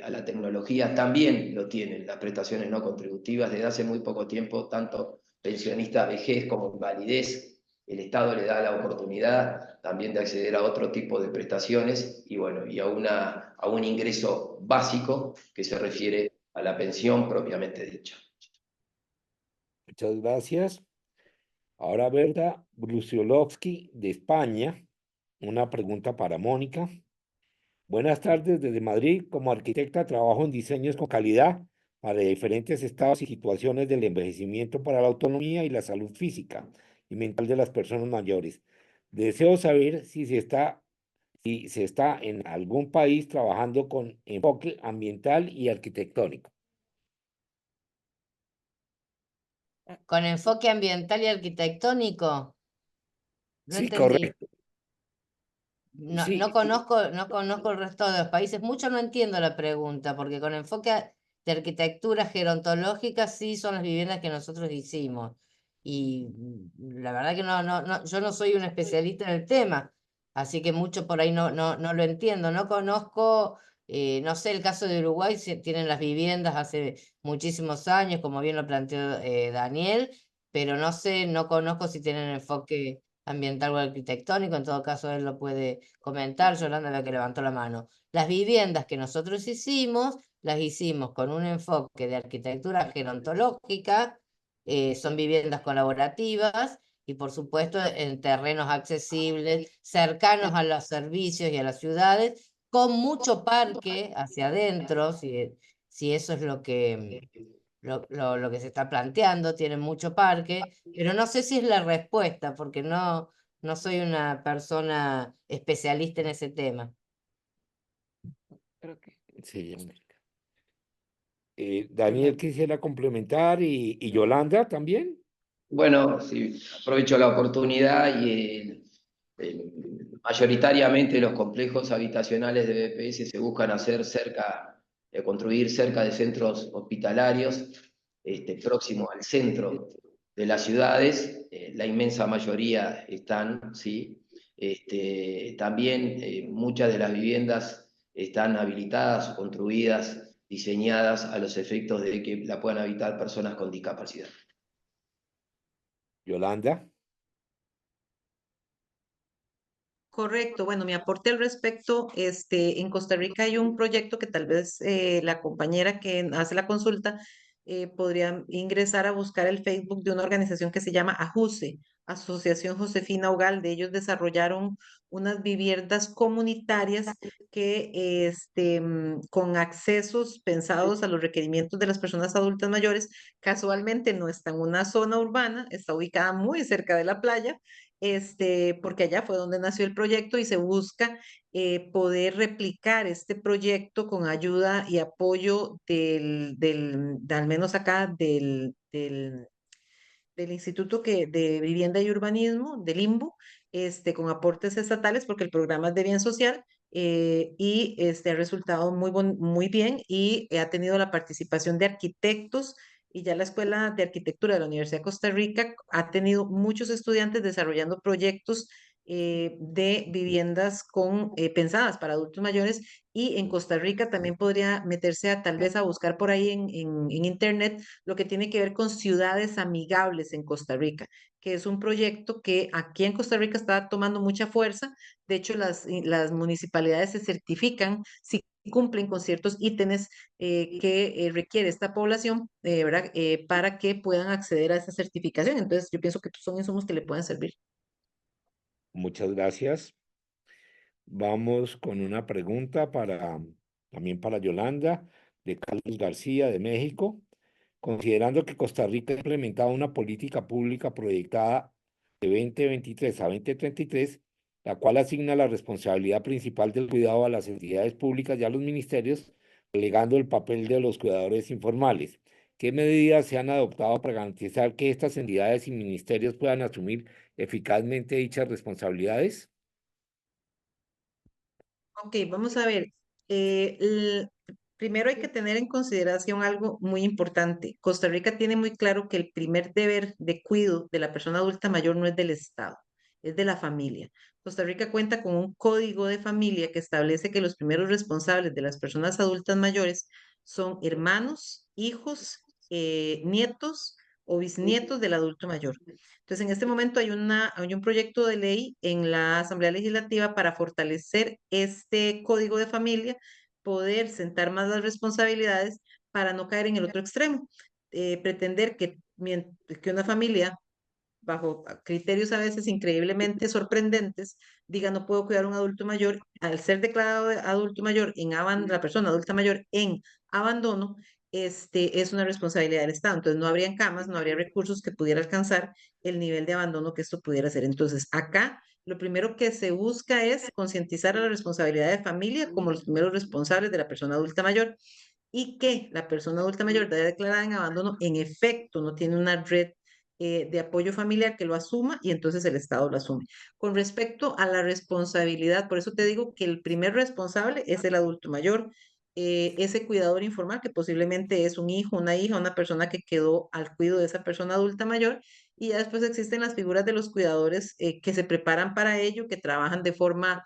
a la tecnología, también lo tienen las prestaciones no contributivas desde hace muy poco tiempo, tanto pensionista vejez como invalidez. El Estado le da la oportunidad también de acceder a otro tipo de prestaciones y, bueno, y a un ingreso básico que se refiere a la pensión propiamente dicha. Muchas gracias. Ahora, Berta Brusiolowski, de España, una pregunta para Mónica. Buenas tardes, desde Madrid. Como arquitecta trabajo en diseños con calidad para diferentes estados y situaciones del envejecimiento para la autonomía y la salud física y mental de las personas mayores. Deseo saber si se está en algún país trabajando con enfoque ambiental y arquitectónico. Con enfoque ambiental y arquitectónico. No Sí, entendí. correcto. No, Sí, no conozco el resto de los países. Mucho no entiendo la pregunta, porque con enfoque de arquitectura gerontológica sí son las viviendas que nosotros hicimos. Y la verdad que yo no soy un especialista en el tema, así que mucho por ahí no lo entiendo. No conozco, no sé el caso de Uruguay, si tienen las viviendas hace muchísimos años, como bien lo planteó Daniel, pero no sé, no conozco si tienen enfoque ambiental o arquitectónico, en todo caso él lo puede comentar. Yolanda veo que levantó la mano. Las viviendas que nosotros hicimos, las hicimos con un enfoque de arquitectura gerontológica, son viviendas colaborativas y por supuesto en terrenos accesibles, cercanos a los servicios y a las ciudades, con mucho parque hacia adentro, si eso es lo que se está planteando, tiene mucho parque, pero no sé si es la respuesta, porque no soy una persona especialista en ese tema. sí. Daniel quisiera complementar y Yolanda también. Bueno, sí, aprovecho la oportunidad y mayoritariamente los complejos habitacionales de BPS se buscan hacer construir cerca de centros hospitalarios, próximo al centro de las ciudades. La inmensa mayoría están, ¿sí? También muchas de las viviendas están habilitadas o construidas, diseñadas a los efectos de que la puedan habitar personas con discapacidad. Yolanda. Correcto. Bueno, mi aporte al respecto, en Costa Rica hay un proyecto que tal vez la compañera que hace la consulta podría ingresar a buscar el Facebook de una organización que se llama AJUSE, Asociación Josefina Ugalde. Ellos desarrollaron unas viviendas comunitarias que, con accesos pensados a los requerimientos de las personas adultas mayores. Casualmente no está en una zona urbana, está ubicada muy cerca de la playa, porque allá fue donde nació el proyecto y se busca poder replicar este proyecto con ayuda y apoyo de al menos acá del Instituto de Vivienda y Urbanismo, del INBU, con aportes estatales, porque el programa es de bien social. Y ha resultado muy bien y ha tenido la participación de arquitectos, y ya la Escuela de Arquitectura de la Universidad de Costa Rica ha tenido muchos estudiantes desarrollando proyectos de viviendas pensadas para adultos mayores. Y en Costa Rica también podría meterse tal vez a buscar por ahí en internet lo que tiene que ver con ciudades amigables en Costa Rica, que es un proyecto que aquí en Costa Rica está tomando mucha fuerza. De hecho, las municipalidades se certifican si cumplen con ciertos ítems que requiere esta población, ¿verdad? Para que puedan acceder a esa certificación. Entonces, yo pienso que son insumos que le pueden servir. Muchas gracias. Vamos con una pregunta también para Yolanda. de Carlos García de México, considerando que Costa Rica ha implementado una política pública proyectada de 2023 a 2033, la cual asigna la responsabilidad principal del cuidado a las entidades públicas y a los ministerios, delegando el papel de los cuidadores informales. ¿Qué medidas se han adoptado para garantizar que estas entidades y ministerios puedan asumir eficazmente dichas responsabilidades? Ok, vamos a ver. Primero hay que tener en consideración algo muy importante. Costa Rica tiene muy claro que el primer deber de cuidado de la persona adulta mayor no es del Estado, es de la familia. Costa Rica cuenta con un código de familia que establece que los primeros responsables de las personas adultas mayores son hermanos, hijos, nietos o bisnietos del adulto mayor. Entonces, en este momento hay un proyecto de ley en la Asamblea Legislativa para fortalecer este código de familia, poder sentar más las responsabilidades para no caer en el otro extremo. Pretender que una familia bajo criterios a veces increíblemente sorprendentes, diga no puedo cuidar a un adulto mayor, al ser declarado adulto mayor la persona adulta mayor en abandono, es una responsabilidad del Estado. Entonces no habrían camas, no habría recursos que pudiera alcanzar el nivel de abandono que esto pudiera ser. Entonces acá lo primero que se busca es concientizar a la responsabilidad de familia como los primeros responsables de la persona adulta mayor y que la persona adulta mayor declarada en abandono en efecto no tiene una red de apoyo familiar que lo asuma y entonces el Estado lo asume. Con respecto a la responsabilidad, por eso te digo que el primer responsable es el adulto mayor, ese cuidador informal que posiblemente es un hijo, una hija, una persona que quedó al cuidado de esa persona adulta mayor y ya después existen las figuras de los cuidadores que se preparan para ello, que trabajan de forma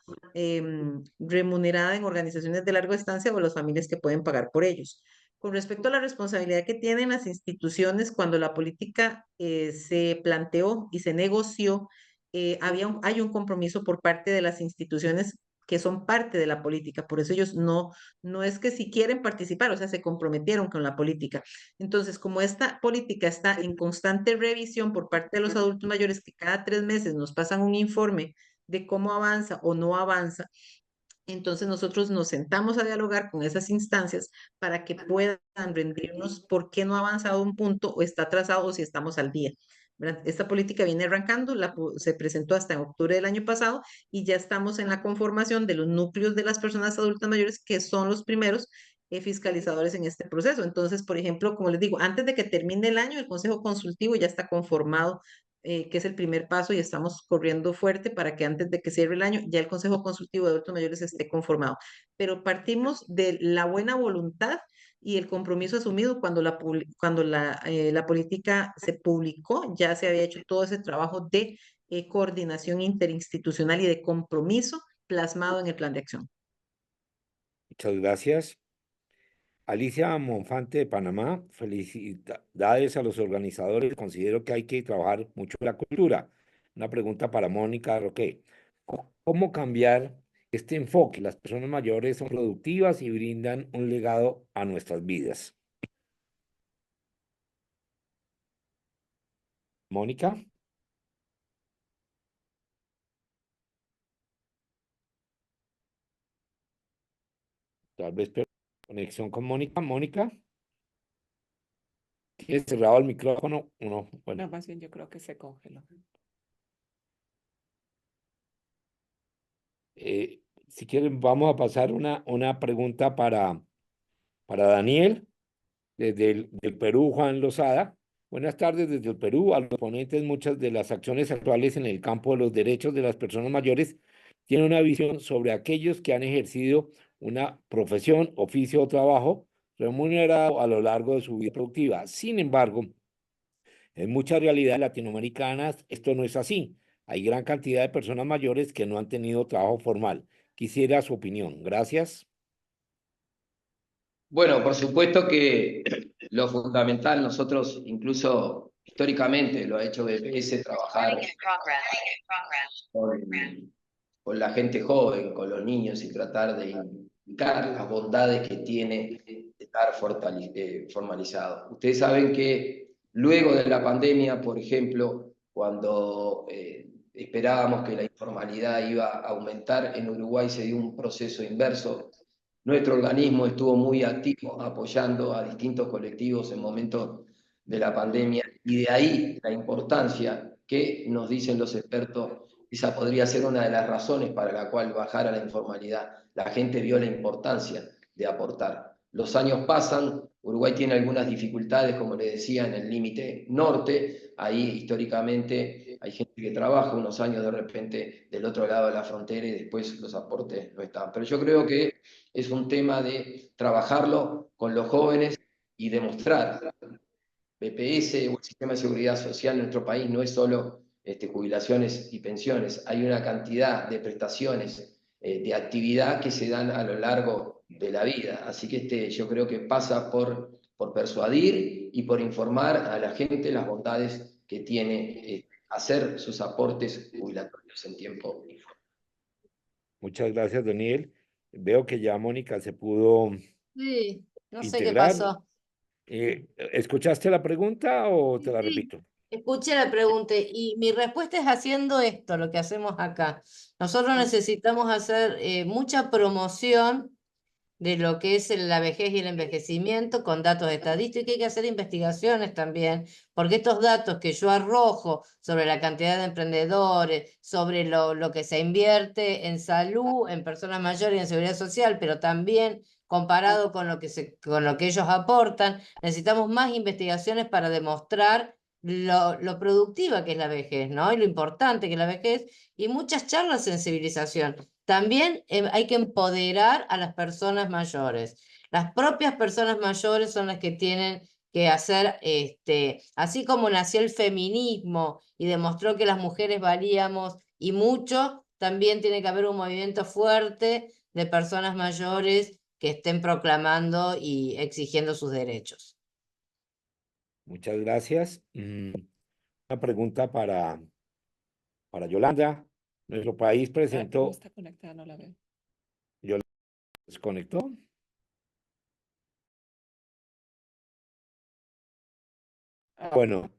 remunerada en organizaciones de larga estancia o las familias que pueden pagar por ellos. Con respecto a la responsabilidad que tienen las instituciones cuando la política se planteó y se negoció, hay un compromiso por parte de las instituciones que son parte de la política, por eso ellos no es que si quieren participar, o sea, se comprometieron con la política. Entonces, como esta política está en constante revisión por parte de los adultos mayores, que cada 3 meses nos pasan un informe de cómo avanza o no avanza, entonces nosotros nos sentamos a dialogar con esas instancias para que puedan rendirnos por qué no ha avanzado un punto o está atrasado o si estamos al día. ¿Verdad? Esta política viene arrancando, se presentó hasta en octubre del año pasado y ya estamos en la conformación de los núcleos de las personas adultas mayores que son los primeros fiscalizadores en este proceso. Entonces, por ejemplo, como les digo, antes de que termine el año, el Consejo Consultivo ya está conformado, que es el primer paso y estamos corriendo fuerte para que antes de que cierre el año ya el Consejo Consultivo de Adultos Mayores esté conformado. Pero partimos de la buena voluntad y el compromiso asumido cuando la política se publicó, ya se había hecho todo ese trabajo de coordinación interinstitucional y de compromiso plasmado en el plan de acción. Muchas gracias. Alicia Monfante de Panamá, felicidades a los organizadores. Considero que hay que trabajar mucho la cultura. Una pregunta para Mónica Roque. ¿Cómo cambiar este enfoque? Las personas mayores son productivas y brindan un legado a nuestras vidas. Mónica, tal vez conexión con Mónica. Mónica, ¿tienes cerrado el micrófono? No, bueno. No, más bien yo creo que se congeló. Si quieren, vamos a pasar una pregunta para Daniel, desde del Perú, Juan Lozada. Buenas tardes desde el Perú. A los ponentes, muchas de las acciones actuales en el campo de los derechos de las personas mayores tienen una visión sobre aquellos que han ejercido una profesión, oficio o trabajo remunerado a lo largo de su vida productiva. Sin embargo, en muchas realidades latinoamericanas esto no es así. Hay gran cantidad de personas mayores que no han tenido trabajo formal. Quisiera su opinión. Gracias. Bueno, por supuesto que lo fundamental, nosotros incluso históricamente lo ha hecho BPS, trabajar con, con la gente joven, con los niños y tratar de indicar las bondades que tiene estar formalizado. Ustedes saben que luego de la pandemia, por ejemplo, cuando esperábamos que la informalidad iba a aumentar, en Uruguay se dio un proceso inverso Nuestro organismo estuvo muy activo apoyando a distintos colectivos en momentos de la pandemia y de ahí la importancia que nos dicen los expertos, esa podría ser una de las razones para la cual bajara la informalidad. La gente vio la importancia de aportar. Los años pasan, Uruguay tiene algunas dificultades, como le decía, en el límite norte, ahí históricamente hay gente que trabaja unos años de repente del otro lado de la frontera y después los aportes no están. Pero yo creo que es un tema de trabajarlo con los jóvenes y demostrar. BPS o el sistema de seguridad social en nuestro país no es solo jubilaciones y pensiones, hay una cantidad de prestaciones de actividad que se dan a lo largo de la vida. Así que yo creo que pasa por persuadir y por informar a la gente las bondades que tiene hacer sus aportes jubilatorios en tiempo informal. Muchas gracias, Daniel. Veo que ya Mónica se pudo Sí, no sé qué integrar. pasó. ¿Escuchaste la pregunta o te la Sí, repito? escuché la pregunta y mi respuesta es haciendo esto, lo que hacemos acá. Nosotros necesitamos hacer mucha promoción de lo que es la vejez y el envejecimiento con datos estadísticos. Hay que hacer investigaciones también, porque estos datos que yo arrojo sobre la cantidad de emprendedores, sobre lo que se invierte en salud, en personas mayores y en seguridad social, pero también comparado con con lo que ellos aportan, necesitamos más investigaciones para demostrar lo productiva que es la vejez, ¿no? Y lo importante que es la vejez, y muchas charlas de sensibilización. También hay que empoderar a las personas mayores. Las propias personas mayores son las que tienen que hacer, así como nació el feminismo y demostró que las mujeres valíamos y mucho, también tiene que haber un movimiento fuerte de personas mayores que estén proclamando y exigiendo sus derechos. Muchas gracias. Una pregunta para Yolanda. Nuestro país No presentó... está conectada, no la veo. ¿Yolanda se desconectó? Bueno,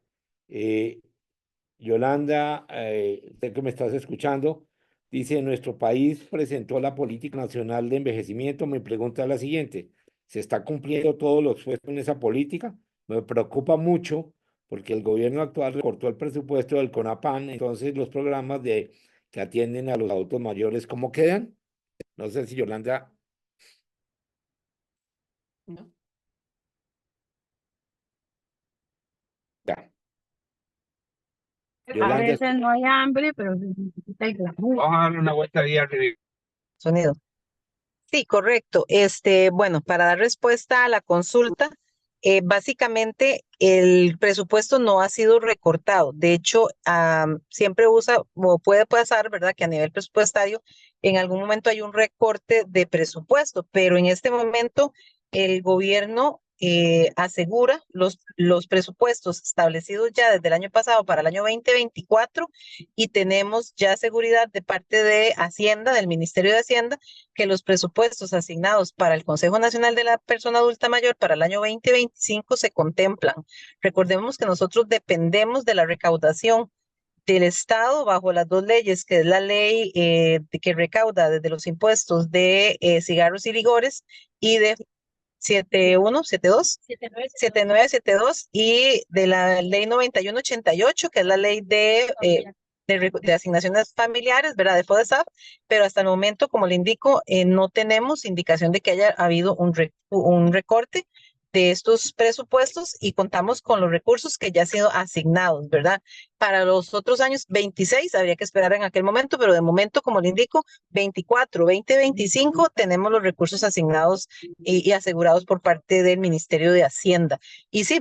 Yolanda, sé que me estás escuchando, dice, nuestro país presentó la Política Nacional de Envejecimiento. Mi pregunta es la siguiente, ¿se está cumpliendo todo lo expuesto en esa política? Me preocupa mucho porque el gobierno actual recortó el presupuesto del CONAPAN, entonces los programas que atienden a los adultos mayores, ¿cómo quedan? No sé si Yolanda... No. Ya. A Yolanda, veces no hay hambre, pero se necesita el glamour. Vamos a darle una vuelta ahí arriba. Sonido. Sí, correcto. Bueno, para dar respuesta a la consulta, básicamente el presupuesto no ha sido recortado. De hecho, siempre o puede pasar, ¿verdad? Que a nivel presupuestario en algún momento hay un recorte de presupuesto, pero en este momento el gobierno asegura los presupuestos establecidos ya desde el año pasado para el año 2024 y tenemos ya seguridad de parte de Hacienda, del Ministerio de Hacienda, que los presupuestos asignados para el Consejo Nacional de la Persona Adulta Mayor para el año 2025 se contemplan. Recordemos que nosotros dependemos de la recaudación del Estado bajo las dos leyes, que es la ley que recauda desde los impuestos de cigarros y ligores y de 71, 72, 7972 y de la ley 9188, que es la ley de asignaciones familiares, ¿verdad? De FODESAF, pero hasta el momento, como le indico, no tenemos indicación de que haya habido un recorte de estos presupuestos y contamos con los recursos que ya han sido asignados, ¿verdad? Para los otros años 26 habría que esperar en aquel momento, pero de momento, como le indico, 24, 2025 tenemos los recursos asignados y asegurados por parte del Ministerio de Hacienda. Y sí,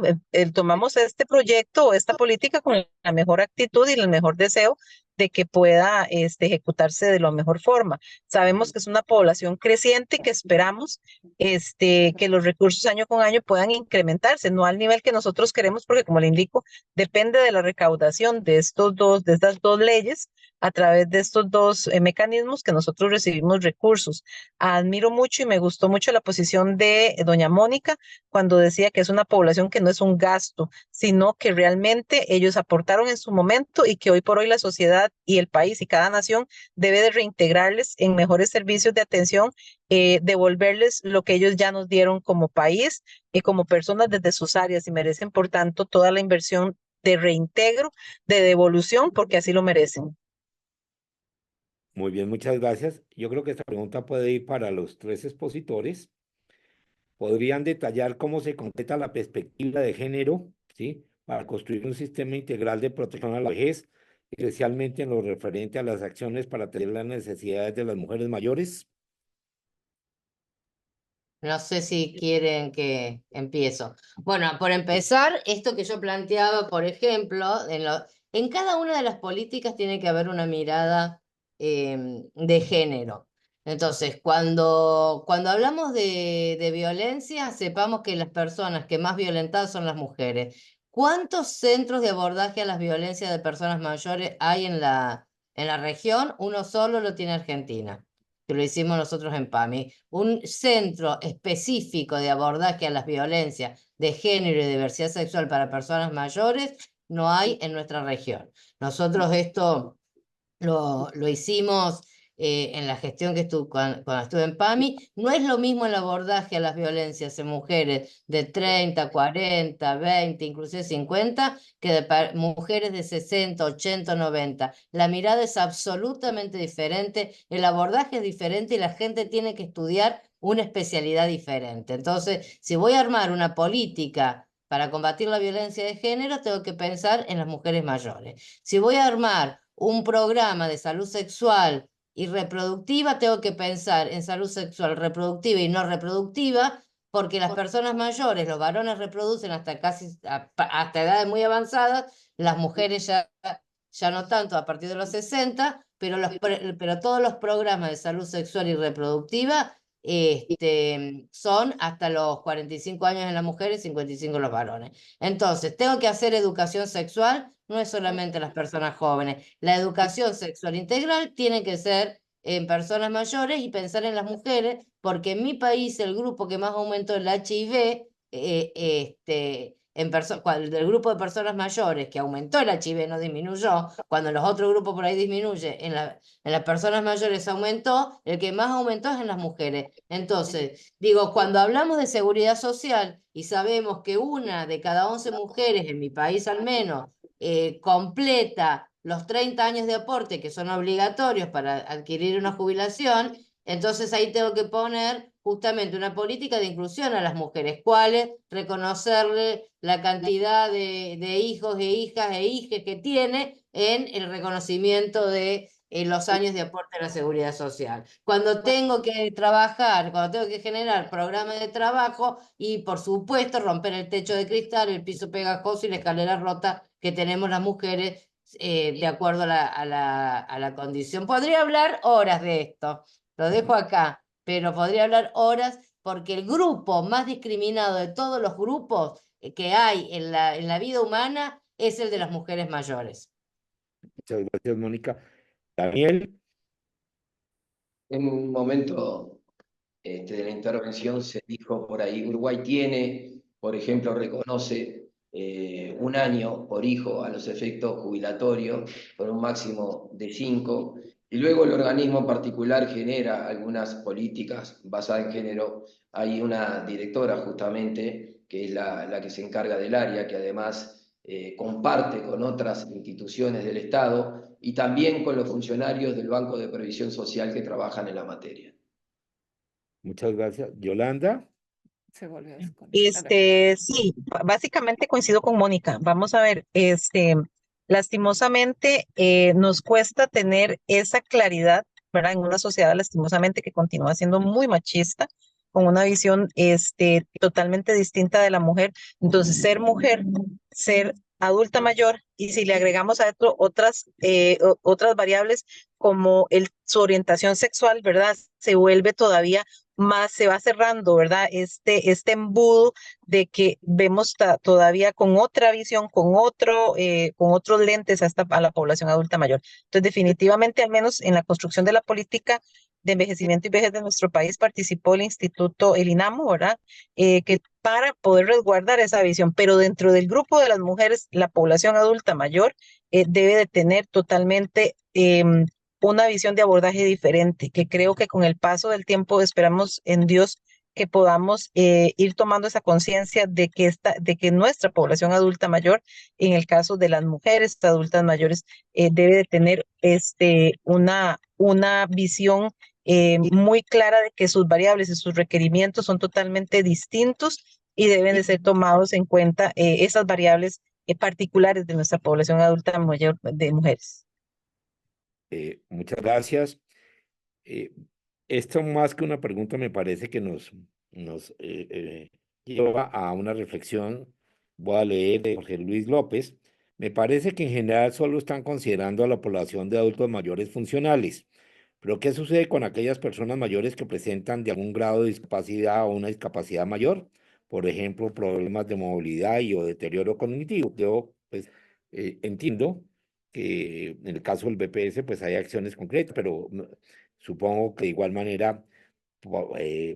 tomamos este proyecto o esta política con la mejor actitud y el mejor deseo de que pueda ejecutarse de la mejor forma. Sabemos que es una población creciente que esperamos que los recursos año con año puedan incrementarse, no al nivel que nosotros queremos, porque como le indico, depende de la recaudación de estas dos leyes, a través de estos dos mecanismos que nosotros recibimos recursos. Admiro mucho y me gustó mucho la posición de doña Mónica cuando decía que es una población que no es un gasto, sino que realmente ellos aportaron en su momento y que hoy por hoy la sociedad y el país y cada nación debe de reintegrarles en mejores servicios de atención, devolverles lo que ellos ya nos dieron como país y como personas desde sus áreas y merecen, por tanto, toda la inversión de reintegro, de devolución, porque así lo merecen. Muy bien, muchas gracias. Yo creo que esta pregunta puede ir para los tres expositores. ¿Podrían detallar cómo se concreta la perspectiva de género, ¿sí? Para construir un sistema integral de protección a la vejez, especialmente en lo referente a las acciones para atender las necesidades de las mujeres mayores? No sé si quieren que empiezo. Bueno, por empezar, esto que yo planteaba, por ejemplo, en cada una de las políticas tiene que haber una mirada de género. Entonces, cuando hablamos de violencia, sepamos que las personas que más violentadas son las mujeres. ¿Cuántos centros de abordaje a las violencias de personas mayores hay en la región? Uno solo lo tiene Argentina, que lo hicimos nosotros en PAMI, un centro específico de abordaje a las violencias de género y diversidad sexual para personas mayores, no hay en nuestra región. Nosotros esto lo hicimos en la gestión que estuve cuando estuve en PAMI. No es lo mismo el abordaje a las violencias en mujeres de 30, 40, 20, inclusive 50, que de mujeres de 60, 80, 90. La mirada es absolutamente diferente, el abordaje es diferente y la gente tiene que estudiar una especialidad diferente. Entonces, si voy a armar una política para combatir la violencia de género, tengo que pensar en las mujeres mayores. Si voy a armar un programa de salud sexual y reproductiva, tengo que pensar en salud sexual reproductiva y no reproductiva, porque las personas mayores, los varones reproducen hasta hasta edades muy avanzadas, las mujeres ya no tanto a partir de los 60, pero todos los programas de salud sexual y reproductiva son hasta los 45 años en las mujeres, 55 en los varones. Entonces, tengo que hacer educación sexual, no es solamente las personas jóvenes. La educación sexual integral tiene que ser en personas mayores y pensar en las mujeres, porque en mi país el grupo que más aumentó el HIV, del grupo de personas mayores que aumentó el HIV, no disminuyó, cuando en los otros grupos por ahí disminuye, en las personas mayores aumentó, el que más aumentó es en las mujeres. Entonces, digo, cuando hablamos de seguridad social y sabemos que una de cada 11 mujeres, en mi país al menos, completa los 30 años de aporte que son obligatorios para adquirir una jubilación, entonces ahí tengo que poner justamente una política de inclusión a las mujeres. ¿Cuál es? Reconocerle la cantidad de hijos e hijas e hijes que tiene en el reconocimiento de los años de aporte a la seguridad social. Cuando tengo que trabajar, cuando tengo que generar programas de trabajo y, por supuesto, romper el techo de cristal, el piso pegajoso y la escalera rota que tenemos las mujeres de acuerdo a la condición. Podría hablar horas de esto, lo dejo acá, pero podría hablar horas porque el grupo más discriminado de todos los grupos que hay en la vida humana es el de las mujeres mayores. Muchas gracias, Mónica. Daniel. En un momento de la intervención se dijo por ahí, Uruguay tiene, por ejemplo, reconoce 1 año por hijo a los efectos jubilatorios, por un máximo de 5, y luego el organismo en particular genera algunas políticas basadas en género. Hay una directora justamente, que es la que se encarga del área, que además comparte con otras instituciones del Estado y también con los funcionarios del Banco de Previsión Social que trabajan en la materia. Muchas gracias. Yolanda. Se volvió a desconectar. Sí, básicamente coincido con Mónica. Vamos a ver, lastimosamente nos cuesta tener esa claridad, ¿verdad? En una sociedad lastimosamente que continúa siendo muy machista, con una visión totalmente distinta de la mujer. Entonces, ser mujer, ser adulta mayor, y si le agregamos a esto otras variables como su orientación sexual, ¿verdad? Se vuelve todavía más se va cerrando, ¿verdad? Este embudo de que vemos todavía con otra visión, con otros lentes a la población adulta mayor. Entonces, definitivamente, al menos en la construcción de la política de envejecimiento y vejez de nuestro país, participó el Instituto, el INAMO, ¿verdad? Que para poder resguardar esa visión, pero dentro del grupo de las mujeres, la población adulta mayor debe de tener totalmente una visión de abordaje diferente, que creo que con el paso del tiempo esperamos en Dios que podamos ir tomando esa conciencia de que nuestra población adulta mayor, en el caso de las mujeres adultas mayores, debe de tener una visión muy clara de que sus variables y sus requerimientos son totalmente distintos y deben de ser tomados en cuenta esas variables particulares de nuestra población adulta mayor de mujeres. Muchas gracias. Esto más que una pregunta me parece que nos lleva a una reflexión. Voy a leer de Jorge Luis López. Me parece que en general solo están considerando a la población de adultos mayores funcionales. Pero ¿qué sucede con aquellas personas mayores que presentan de algún grado de discapacidad o una discapacidad mayor? Por ejemplo, problemas de movilidad y o deterioro cognitivo. Yo pues entiendo que en el caso del BPS pues hay acciones concretas, pero supongo que de igual manera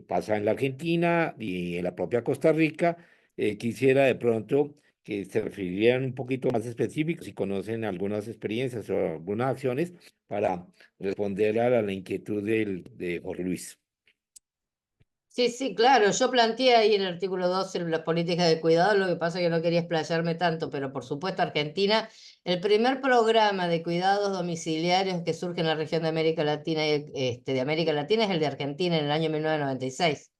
pasa en la Argentina y en la propia Costa Rica. Quisiera de pronto que se refirieran un poquito más específicos si conocen algunas experiencias o algunas acciones para responder a la inquietud de Jorge Luis. Sí, sí, claro. Yo planteé ahí en el artículo 12 las políticas de cuidado, lo que pasa es que no quería explayarme tanto, pero por supuesto Argentina, el primer programa de cuidados domiciliarios que surge en la región de América Latina, de América Latina es el de Argentina en el año 1996,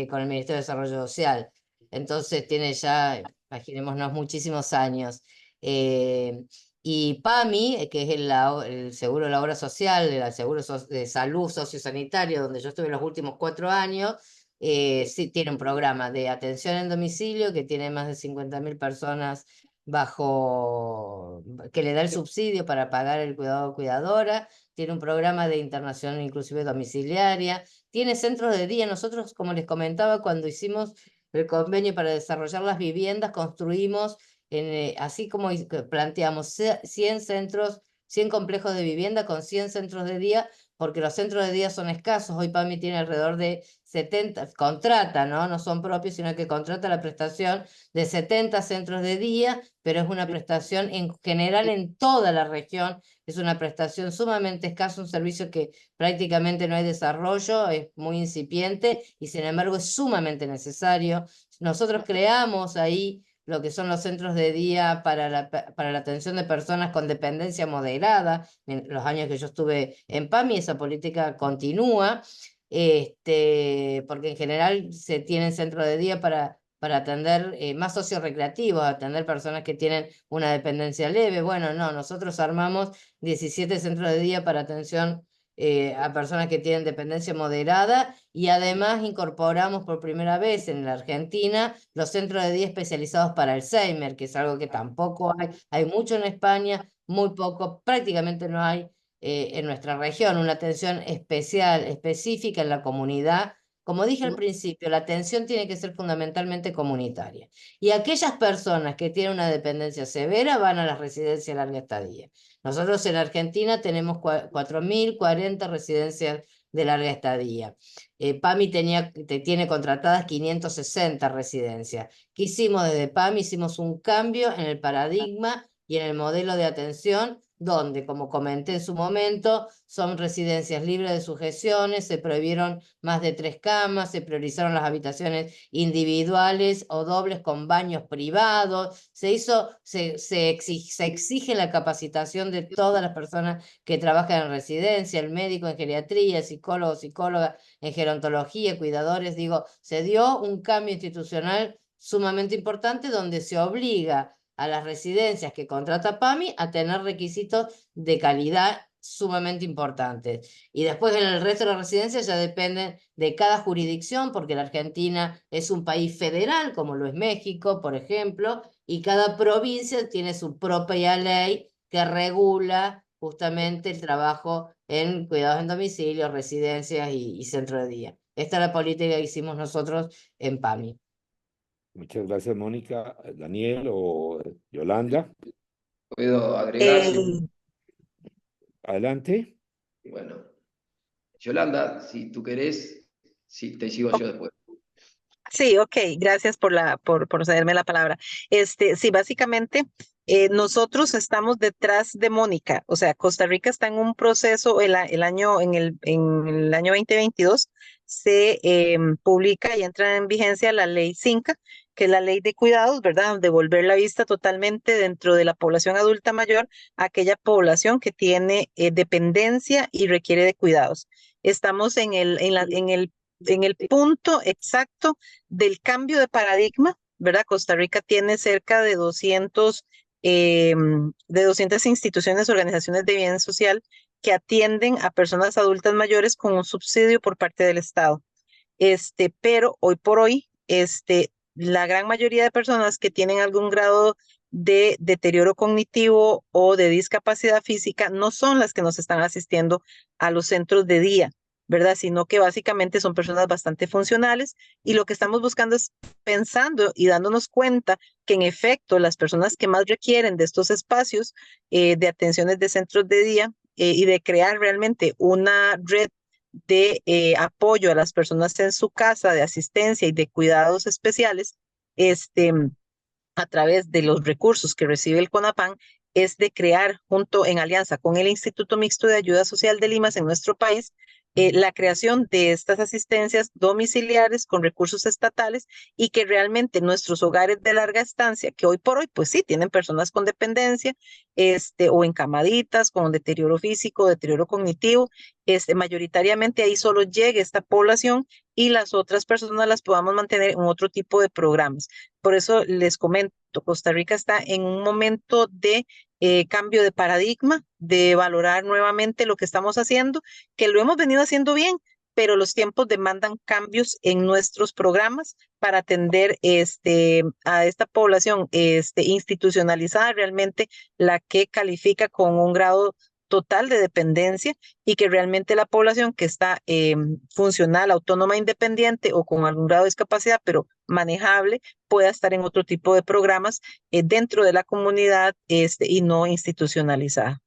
con el Ministerio de Desarrollo Social. Entonces tiene ya, imaginémonos, muchísimos años. Y PAMI, que es el seguro de la obra social, el seguro de salud sociosanitario, donde yo estuve los últimos 4 años, sí tiene un programa de atención en domicilio que tiene más de 50.000 personas que le da el subsidio para pagar el cuidado o cuidadora, tiene un programa de internación inclusive domiciliaria, tiene centros de día. Nosotros, como les comentaba, cuando hicimos el convenio para desarrollar las viviendas, construimos así como planteamos 100 centros, 100 complejos de vivienda con 100 centros de día, porque los centros de día son escasos. Hoy PAMI tiene alrededor de 70, contrata, ¿no? No son propios, sino que contrata la prestación de 70 centros de día, pero es una prestación en general en toda la región, es una prestación sumamente escasa, un servicio que prácticamente no hay desarrollo, es muy incipiente y sin embargo es sumamente necesario. Nosotros creamos ahí lo que son los centros de día para la atención de personas con dependencia moderada. En los años que yo estuve en PAMI, esa política continúa, porque en general se tienen centros de día para atender más sociorecreativos, atender personas que tienen una dependencia leve. Bueno, no, nosotros armamos 17 centros de día para atención a personas que tienen dependencia moderada y además incorporamos por primera vez en la Argentina los centros de día especializados para Alzheimer, que es algo que tampoco hay mucho en España, muy poco, prácticamente no hay en nuestra región, una atención especial, específica en la comunidad. Como dije al principio, la atención tiene que ser fundamentalmente comunitaria. Y aquellas personas que tienen una dependencia severa van a las residencias de larga estadía. Nosotros en Argentina tenemos 4.040 residencias de larga estadía. PAMI tiene contratadas 560 residencias. ¿Qué hicimos desde PAMI? Hicimos un cambio en el paradigma y en el modelo de atención, donde, como comenté en su momento, son residencias libres de sujeciones, se prohibieron más de 3 camas, se priorizaron las habitaciones individuales o dobles con baños privados, se exige la capacitación de todas las personas que trabajan en residencia, el médico en geriatría, el psicólogo, psicóloga en gerontología, cuidadores, digo, se dio un cambio institucional sumamente importante donde se obliga a las residencias que contrata PAMI a tener requisitos de calidad sumamente importantes. Y después en el resto de las residencias ya dependen de cada jurisdicción, porque la Argentina es un país federal, como lo es México, por ejemplo, y cada provincia tiene su propia ley que regula justamente el trabajo en cuidados en domicilio, residencias y centro de día. Esta es la política que hicimos nosotros en PAMI. Muchas gracias, Mónica. Daniel o Yolanda, ¿Puedo agregar? Eh, adelante. Bueno, Yolanda, si tú querés, sí, te sigo yo después. Sí, ok, gracias por cederme la palabra. Sí, básicamente nosotros estamos detrás de Mónica, o sea, Costa Rica está en un proceso, en el año 2022 se publica y entra en vigencia la ley 5, que es la ley de cuidados, ¿verdad? Devolver la vista totalmente dentro de la población adulta mayor a aquella población que tiene dependencia y requiere de cuidados. Estamos en el punto exacto del cambio de paradigma, ¿verdad? Costa Rica tiene cerca de 200 instituciones, organizaciones de bien social que atienden a personas adultas mayores con un subsidio por parte del Estado. Pero hoy por hoy, la gran mayoría de personas que tienen algún grado de deterioro cognitivo o de discapacidad física no son las que nos están asistiendo a los centros de día, ¿verdad? Sino que básicamente son personas bastante funcionales y lo que estamos buscando es pensando y dándonos cuenta que en efecto las personas que más requieren de estos espacios de atenciones de centros de día y de crear realmente una red de apoyo a las personas en su casa, de asistencia y de cuidados especiales, a través de los recursos que recibe el CONAPAN, es de crear, junto en alianza con el Instituto Mixto de Ayuda Social de Limas en nuestro país, la creación de estas asistencias domiciliares con recursos estatales y que realmente nuestros hogares de larga estancia, que hoy por hoy, pues sí, tienen personas con dependencia, o encamaditas, con deterioro físico, deterioro cognitivo, mayoritariamente ahí solo llegue esta población y las otras personas las podamos mantener en otro tipo de programas. Por eso les comento, Costa Rica está en un momento de cambio de paradigma, de valorar nuevamente lo que estamos haciendo, que lo hemos venido haciendo bien, pero los tiempos demandan cambios en nuestros programas para atender a esta población institucionalizada, realmente la que califica con un grado total de dependencia y que realmente la población que está funcional, autónoma, independiente o con algún grado de discapacidad, pero manejable, pueda estar en otro tipo de programas dentro de la comunidad y no institucionalizada.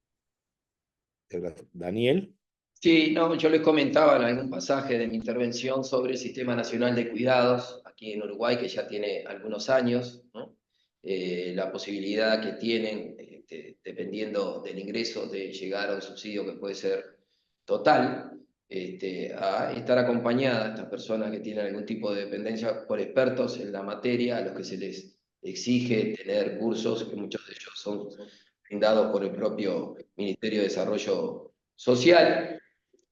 Daniel. Sí, no, yo les comentaba en algún pasaje de mi intervención sobre el Sistema Nacional de Cuidados aquí en Uruguay, que ya tiene algunos años, ¿no? La posibilidad que tienen, dependiendo del ingreso, de llegar a un subsidio que puede ser total, a estar acompañada a estas personas que tienen algún tipo de dependencia por expertos en la materia, a los que se les exige tener cursos, que muchos de ellos son brindados por el propio Ministerio de Desarrollo Social.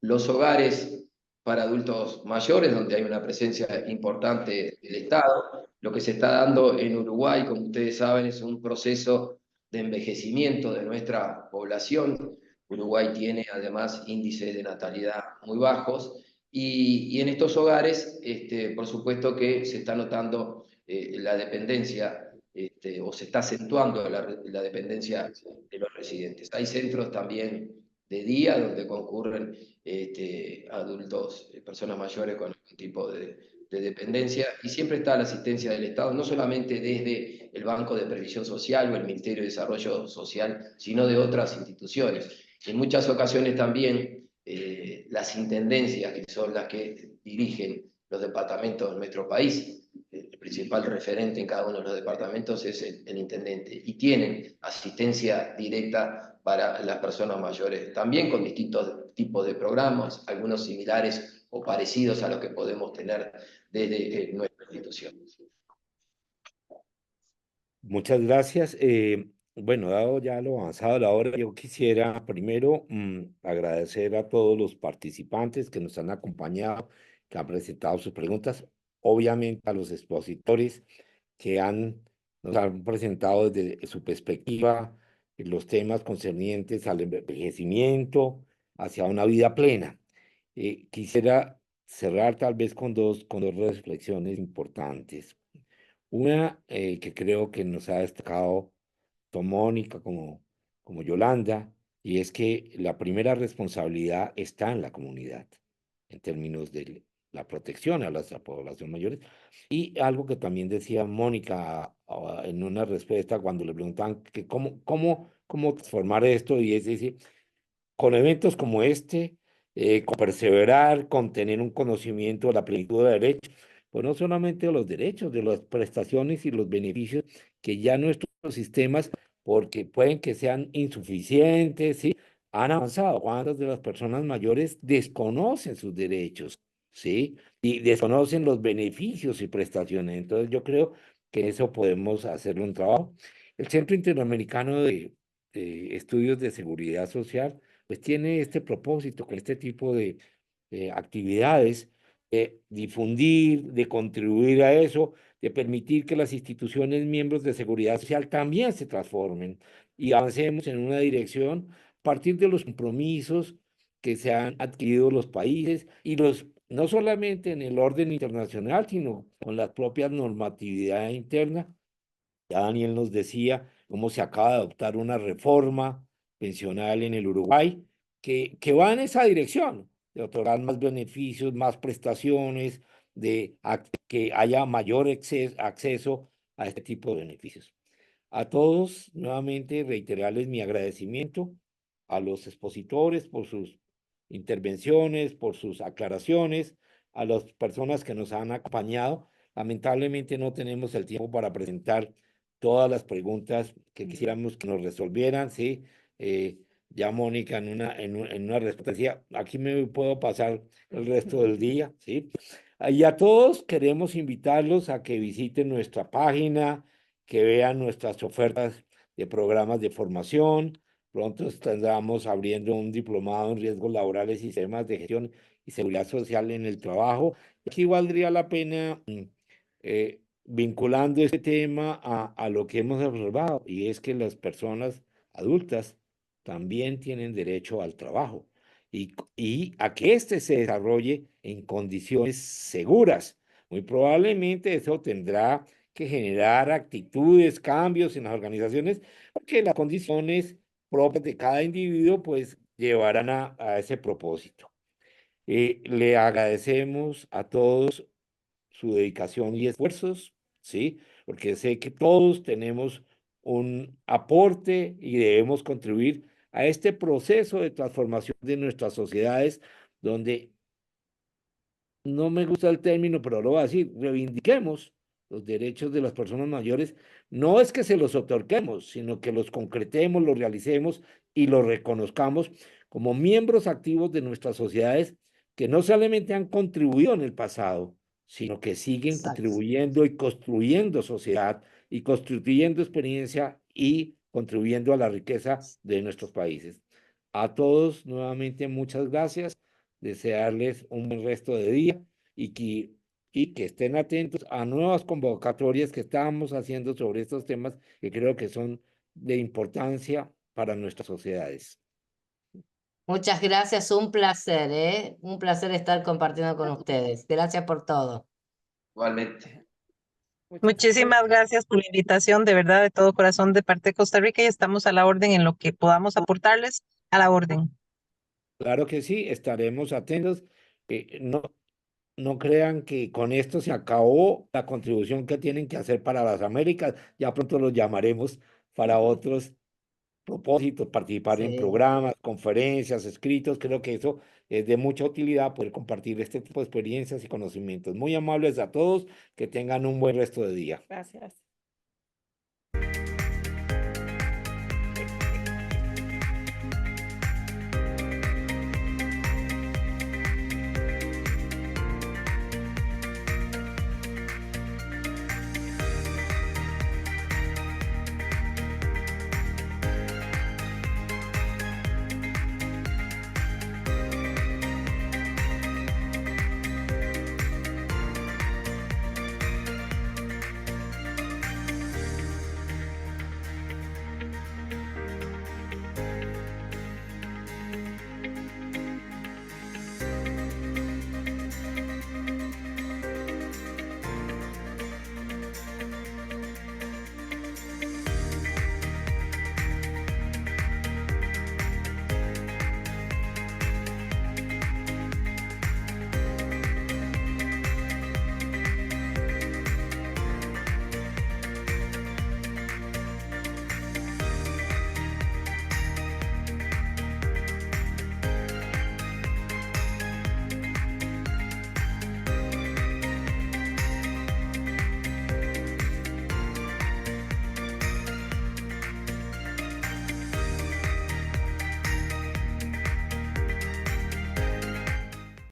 Los hogares para adultos mayores, donde hay una presencia importante del Estado. Lo que se está dando en Uruguay, como ustedes saben, es un proceso de envejecimiento de nuestra población. Uruguay tiene además índices de natalidad muy bajos y en estos hogares, por supuesto que se está notando la dependencia o se está acentuando la dependencia de los residentes. Hay centros también de día donde concurren adultos, personas mayores con algún tipo de dependencia, y siempre está la asistencia del Estado, no solamente desde el Banco de Previsión Social o el Ministerio de Desarrollo Social, sino de otras instituciones. En muchas ocasiones también las intendencias, que son las que dirigen los departamentos de nuestro país, el principal referente en cada uno de los departamentos es el intendente, y tienen asistencia directa para las personas mayores, también con distintos tipos de programas, algunos similares o parecidos a los que podemos tener desde nuestra institución. Muchas gracias. Bueno, dado ya lo avanzado de la hora, yo quisiera primero agradecer a todos los participantes que nos han acompañado, que han presentado sus preguntas, obviamente a los expositores que nos han presentado desde su perspectiva los temas concernientes al envejecimiento hacia una vida plena. Quisiera cerrar tal vez con dos reflexiones importantes. Una que creo que nos ha destacado tanto Mónica como Yolanda, y es que la primera responsabilidad está en la comunidad, en términos del la protección a la población mayores. Y algo que también decía Mónica en una respuesta cuando le preguntaban que cómo transformar esto, y es decir, con eventos como este, con perseverar, con tener un conocimiento de la plenitud de derechos, pues no solamente de los derechos, de las prestaciones y los beneficios que ya nuestros sistemas, porque pueden que sean insuficientes, ¿sí? Han avanzado. ¿Cuántas de las personas mayores desconocen sus derechos, ¿sí? Y desconocen los beneficios y prestaciones? Entonces yo creo que eso podemos hacerle un trabajo. El Centro Interamericano de Estudios de Seguridad Social pues tiene este propósito con este tipo de actividades, de difundir, de contribuir a eso, de permitir que las instituciones miembros de seguridad social también se transformen y avancemos en una dirección a partir de los compromisos que se han adquirido los países y no solamente en el orden internacional, sino con la propia normatividad interna. Ya Daniel nos decía cómo se acaba de adoptar una reforma pensional en el Uruguay que va en esa dirección, de otorgar más beneficios, más prestaciones, que haya mayor acceso a este tipo de beneficios. A todos, nuevamente, reiterarles mi agradecimiento a los expositores por sus intervenciones, por sus aclaraciones, a las personas que nos han acompañado. Lamentablemente no tenemos el tiempo para presentar todas las preguntas que quisiéramos que nos resolvieran, ¿sí? Ya Mónica en una respuesta decía, aquí me puedo pasar el resto del día, ¿sí? Y a todos queremos invitarlos a que visiten nuestra página, que vean nuestras ofertas de programas de formación. Pronto estamos abriendo un diplomado en riesgos laborales y sistemas de gestión y seguridad social en el trabajo. Aquí valdría la pena vinculando este tema a lo que hemos observado, y es que las personas adultas también tienen derecho al trabajo y a que éste se desarrolle en condiciones seguras. Muy probablemente eso tendrá que generar actitudes, cambios en las organizaciones, porque las condiciones propias de cada individuo pues llevarán a ese propósito. Le agradecemos a todos su dedicación y esfuerzos, ¿sí? Porque sé que todos tenemos un aporte y debemos contribuir a este proceso de transformación de nuestras sociedades, donde no me gusta el término, pero lo voy a decir, reivindiquemos los derechos de las personas mayores. No es que se los otorguemos, sino que los concretemos, los realicemos y los reconozcamos como miembros activos de nuestras sociedades que no solamente han contribuido en el pasado, sino que siguen Exacto. contribuyendo y construyendo sociedad y construyendo experiencia y contribuyendo a la riqueza de nuestros países. A todos, nuevamente, muchas gracias. Desearles un buen resto de día y que estén atentos a nuevas convocatorias que estamos haciendo sobre estos temas que creo que son de importancia para nuestras sociedades. Muchas gracias, un placer, ¿eh? Un placer estar compartiendo con ustedes. Gracias por todo. Igualmente. Muchísimas gracias por la invitación, de verdad, de todo corazón, de parte de Costa Rica, y estamos a la orden en lo que podamos aportarles, a la orden. Claro que sí, estaremos atentos. No crean que con esto se acabó la contribución que tienen que hacer para las Américas. Ya pronto los llamaremos para otros propósitos, participar en Sí. programas, conferencias, escritos. Creo que eso es de mucha utilidad poder compartir este tipo de experiencias y conocimientos. Muy amables a todos, que tengan un buen resto de día. Gracias.